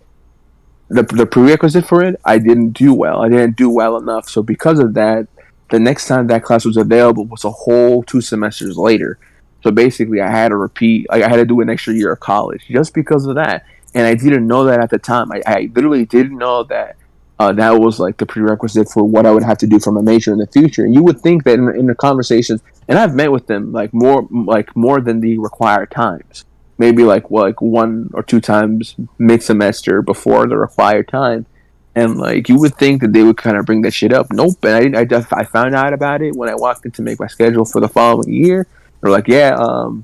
the prerequisite for it, I didn't do well. I didn't do well enough. So because of that, the next time that class was available was a whole 2 semesters later. So basically, I had to repeat. Like, I had to do an extra year of college just because of that. And I didn't know that at the time. I literally didn't know that that was like the prerequisite for what I would have to do for my major in the future. And you would think that in the conversations, and I've met with them like more than the required times, maybe like one or two times mid semester before the required time, and like you would think that they would kind of bring that shit up. Nope. And I found out about it when I walked in to make my schedule for the following year. They're like, yeah,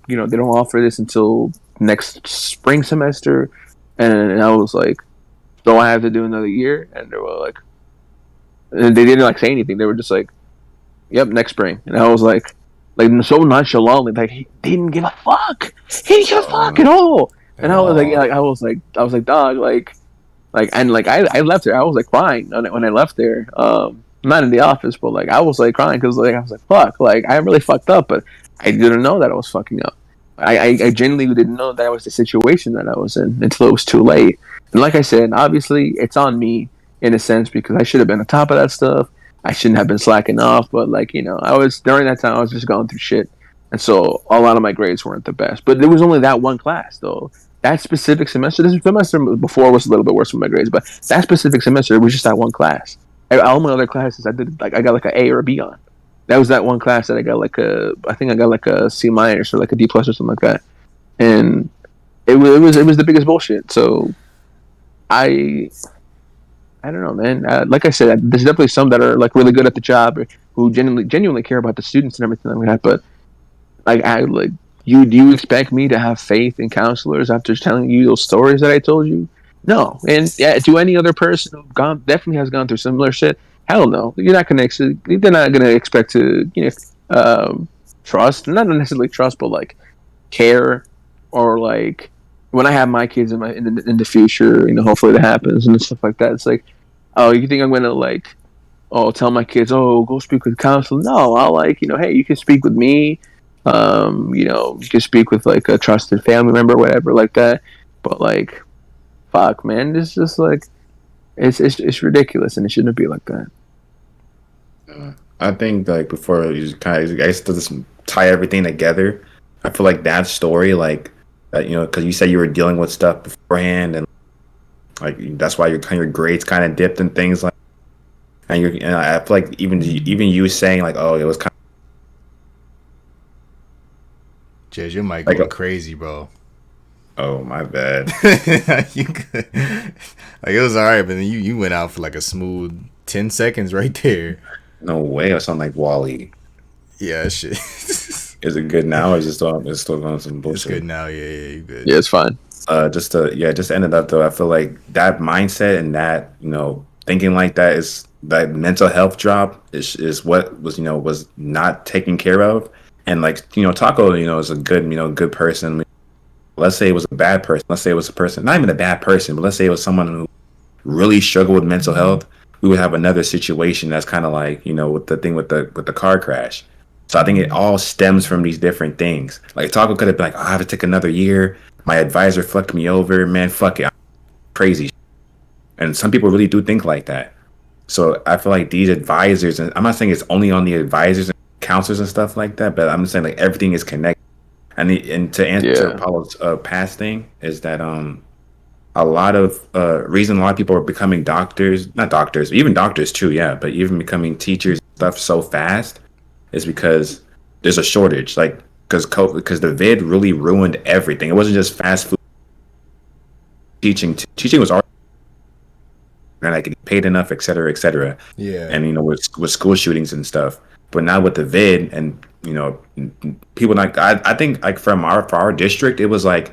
they don't offer this until next spring semester, and I was like, so I have to do another year, and they were like, and they didn't like say anything. They were just like, yep, next spring, and I was like so nonchalantly, like he didn't give a fuck. He didn't give a fuck at all. And At I was like, all. I was like, dog, and like I left there. I was like crying when I left there. Not in the office, but like I was like crying because like I was like, fuck, like I really fucked up, but I didn't know that I was fucking up. I genuinely didn't know that was the situation that I was in until it was too late. And like I said, obviously it's on me in a sense, because I should have been on top of that stuff. I shouldn't have been slacking off, but like, I was during that time I was just going through shit, and so a lot of my grades weren't the best. But there was only that one class though. That specific semester, this semester before was a little bit worse with my grades, but that specific semester it was just that one class. All my other classes I did like I got like an A or a B on. That was that one class that I think I got like a C minus or like a D plus or something like that, and it was the biggest bullshit. So I I don't know, man. Like I said, there's definitely some that are like really good at the job, or who genuinely care about the students and everything like that. But like, do you expect me to have faith in counselors after telling you those stories that I told you? No. And yeah, to any other person who definitely has gone through similar shit, hell no. They're not gonna expect to trust, not necessarily trust, but like care, or like when I have my kids in the future, hopefully that happens and stuff like that. It's like, oh, you think I'm gonna like, oh, tell my kids, oh, go speak with counselor? No, I'll like, hey, you can speak with me. You can speak with like a trusted family member, whatever, like that. But like, fuck, man, it's just like, it's ridiculous, and it shouldn't be like that. I think like before you just kind of, I guess to just tie everything together. I feel like that story, like that, because you said you were dealing with stuff beforehand, and like that's why your grades kind of dipped and things like. And I feel like even you saying like, oh, it was kind Jez, your mic of like, going crazy, bro. oh my bad. You could, like it was alright, but then you went out for like a smooth 10 seconds right there. No way, or something like Wally. Yeah, that shit. Is it good now, or is it still going some It's good bullshit? now. Yeah, you good. Yeah, it's fine. Just ended up though. I feel like that mindset and that thinking like that is that mental health drop is what was not taken care of. And like Taco is a good person. Let's say it was a bad person. Let's say it was a person, not even a bad person, but let's say it was someone who really struggled with mental health. We would have another situation that's kind of like with the thing with the car crash. So I think it all stems from these different things. Like Taco could have been like, oh, I have to take another year. My advisor fucked me over, man. Fuck it, I'm crazy. And some people really do think like that. So I feel like these advisors, and I'm not saying it's only on the advisors and counselors and stuff like that, but I'm saying like everything is connected. And to answer Yeah. Apollo's past thing is that a lot of reason a lot of people are becoming doctors, not doctors, even doctors too, yeah, but even becoming teachers and stuff so fast is because there's a shortage. Like because the vid really ruined everything. It wasn't just fast food teaching. Teaching was already not like getting paid enough, et cetera, et cetera. Yeah. And with school shootings and stuff. But now with the vid and people like I think like for our district, it was like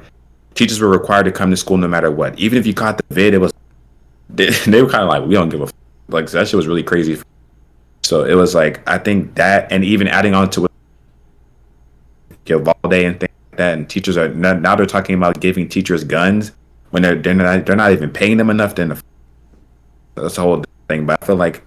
teachers were required to come to school no matter what. Even if you caught the vid, it was they were kind of like, we don't give a like, so that shit was really crazy. So it was like, I think that, and even adding on to it, Valde and things like that, and teachers are now they're talking about giving teachers guns when they're not even paying them enough. Then that's a whole thing. But I feel like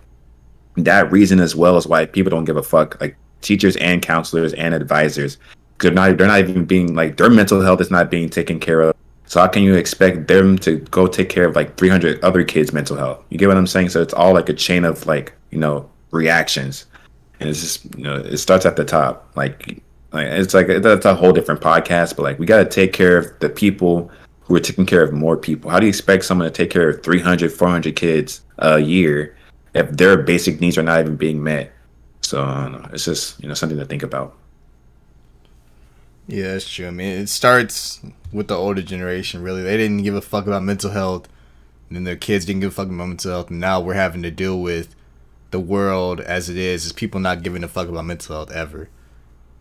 that reason as well is why people don't give a fuck. Like teachers and counselors and advisors, they're not even being like, their mental health is not being taken care of. So how can you expect them to go take care of like 300 other kids' mental health? You get what I'm saying? So it's all like a chain of like reactions, and it's just it starts at the top. Like it's like that's a whole different podcast. But like we got to take care of the people who are taking care of more people. How do you expect someone to take care of 300, 400 kids a year if their basic needs are not even being met? So I don't know. It's just something to think about. Yeah, that's true. I mean, it starts with the older generation, really. They didn't give a fuck about mental health, and then their kids didn't give a fuck about mental health, and now we're having to deal with the world as it is people not giving a fuck about mental health ever.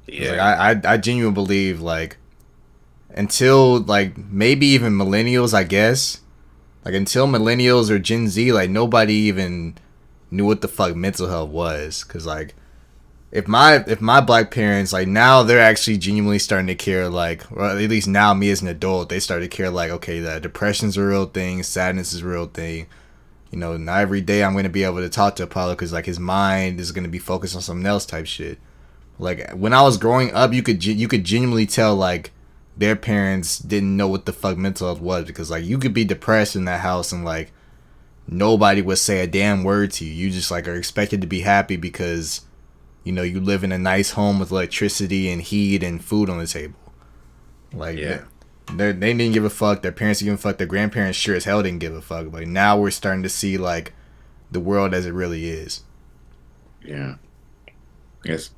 Yeah. Like, I genuinely believe, like, until, like, maybe even millennials, I guess, like, until millennials or Gen Z, like, nobody even knew what the fuck mental health was, because, like, if my black parents, like, now they're actually genuinely starting to care, like, or at least now me as an adult, they start to care, like, okay, that depression's a real thing, sadness is a real thing. Not every day I'm going to be able to talk to Apollo because, like, his mind is going to be focused on something else type shit. Like, when I was growing up, you could genuinely tell, like, their parents didn't know what the fuck mental health was, because, like, you could be depressed in that house and, like, nobody would say a damn word to you. You just, like, are expected to be happy because you live in a nice home with electricity and heat and food on the table. Like, Yeah. they didn't give a fuck. Their parents didn't give a fuck. Their grandparents sure as hell didn't give a fuck. Like, now we're starting to see, like, the world as it really is. Yeah. I guess,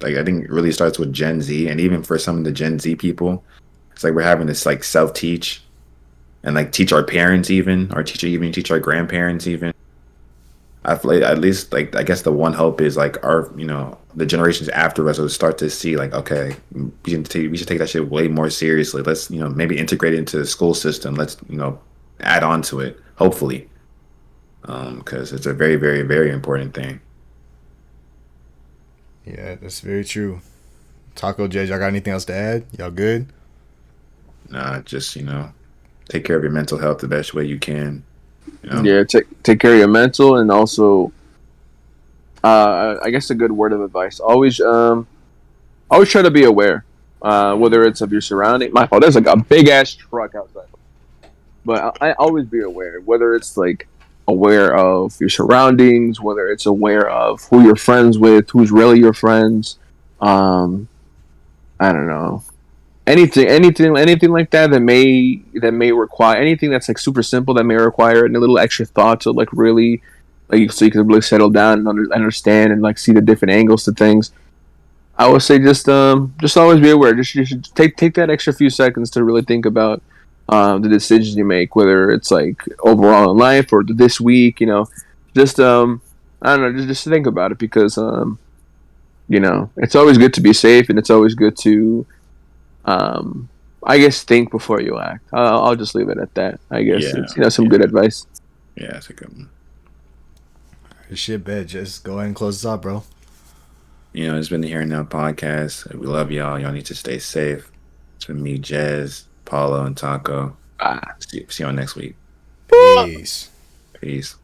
like I think it really starts with Gen Z, and even for some of the Gen Z people, it's like we're having this like self-teach and like teach our parents even, or teach our grandparents even. I feel like at least like I guess the one hope is like our the generations after us will start to see like, okay, we should take that shit way more seriously. Let's maybe integrate it into the school system. Let's add on to it, hopefully, because it's a very very very important thing. Yeah, that's very true. Taco J, y'all got anything else to add? Y'all good? Nah, just take care of your mental health the best way you can. Yeah, take care of your mental, and also, I guess a good word of advice: always try to be aware, whether it's of your surrounding. My fault. There's like a big ass truck outside, but I always be aware, whether it's like aware of your surroundings, whether it's aware of who you're friends with, who's really your friends. I don't know, anything like that may require anything that's like super simple that may require a little extra thought to like really like so you can really settle down and understand and like see the different angles to things. I would say just always be aware. Just you should take that extra few seconds to really think about the decisions you make, whether it's like overall in life or this week. Just I don't know, just think about it because it's always good to be safe and it's always good to I guess think before you act. I'll just leave it at that. I guess it's some good advice. Yeah, that's a good one. Shit, bet. Just go ahead and close this up, bro. It's been the Hearing Now podcast. We love y'all. Y'all need to stay safe. It's been me, Jez, Paulo, and Taco. See y'all next week. Peace. Peace.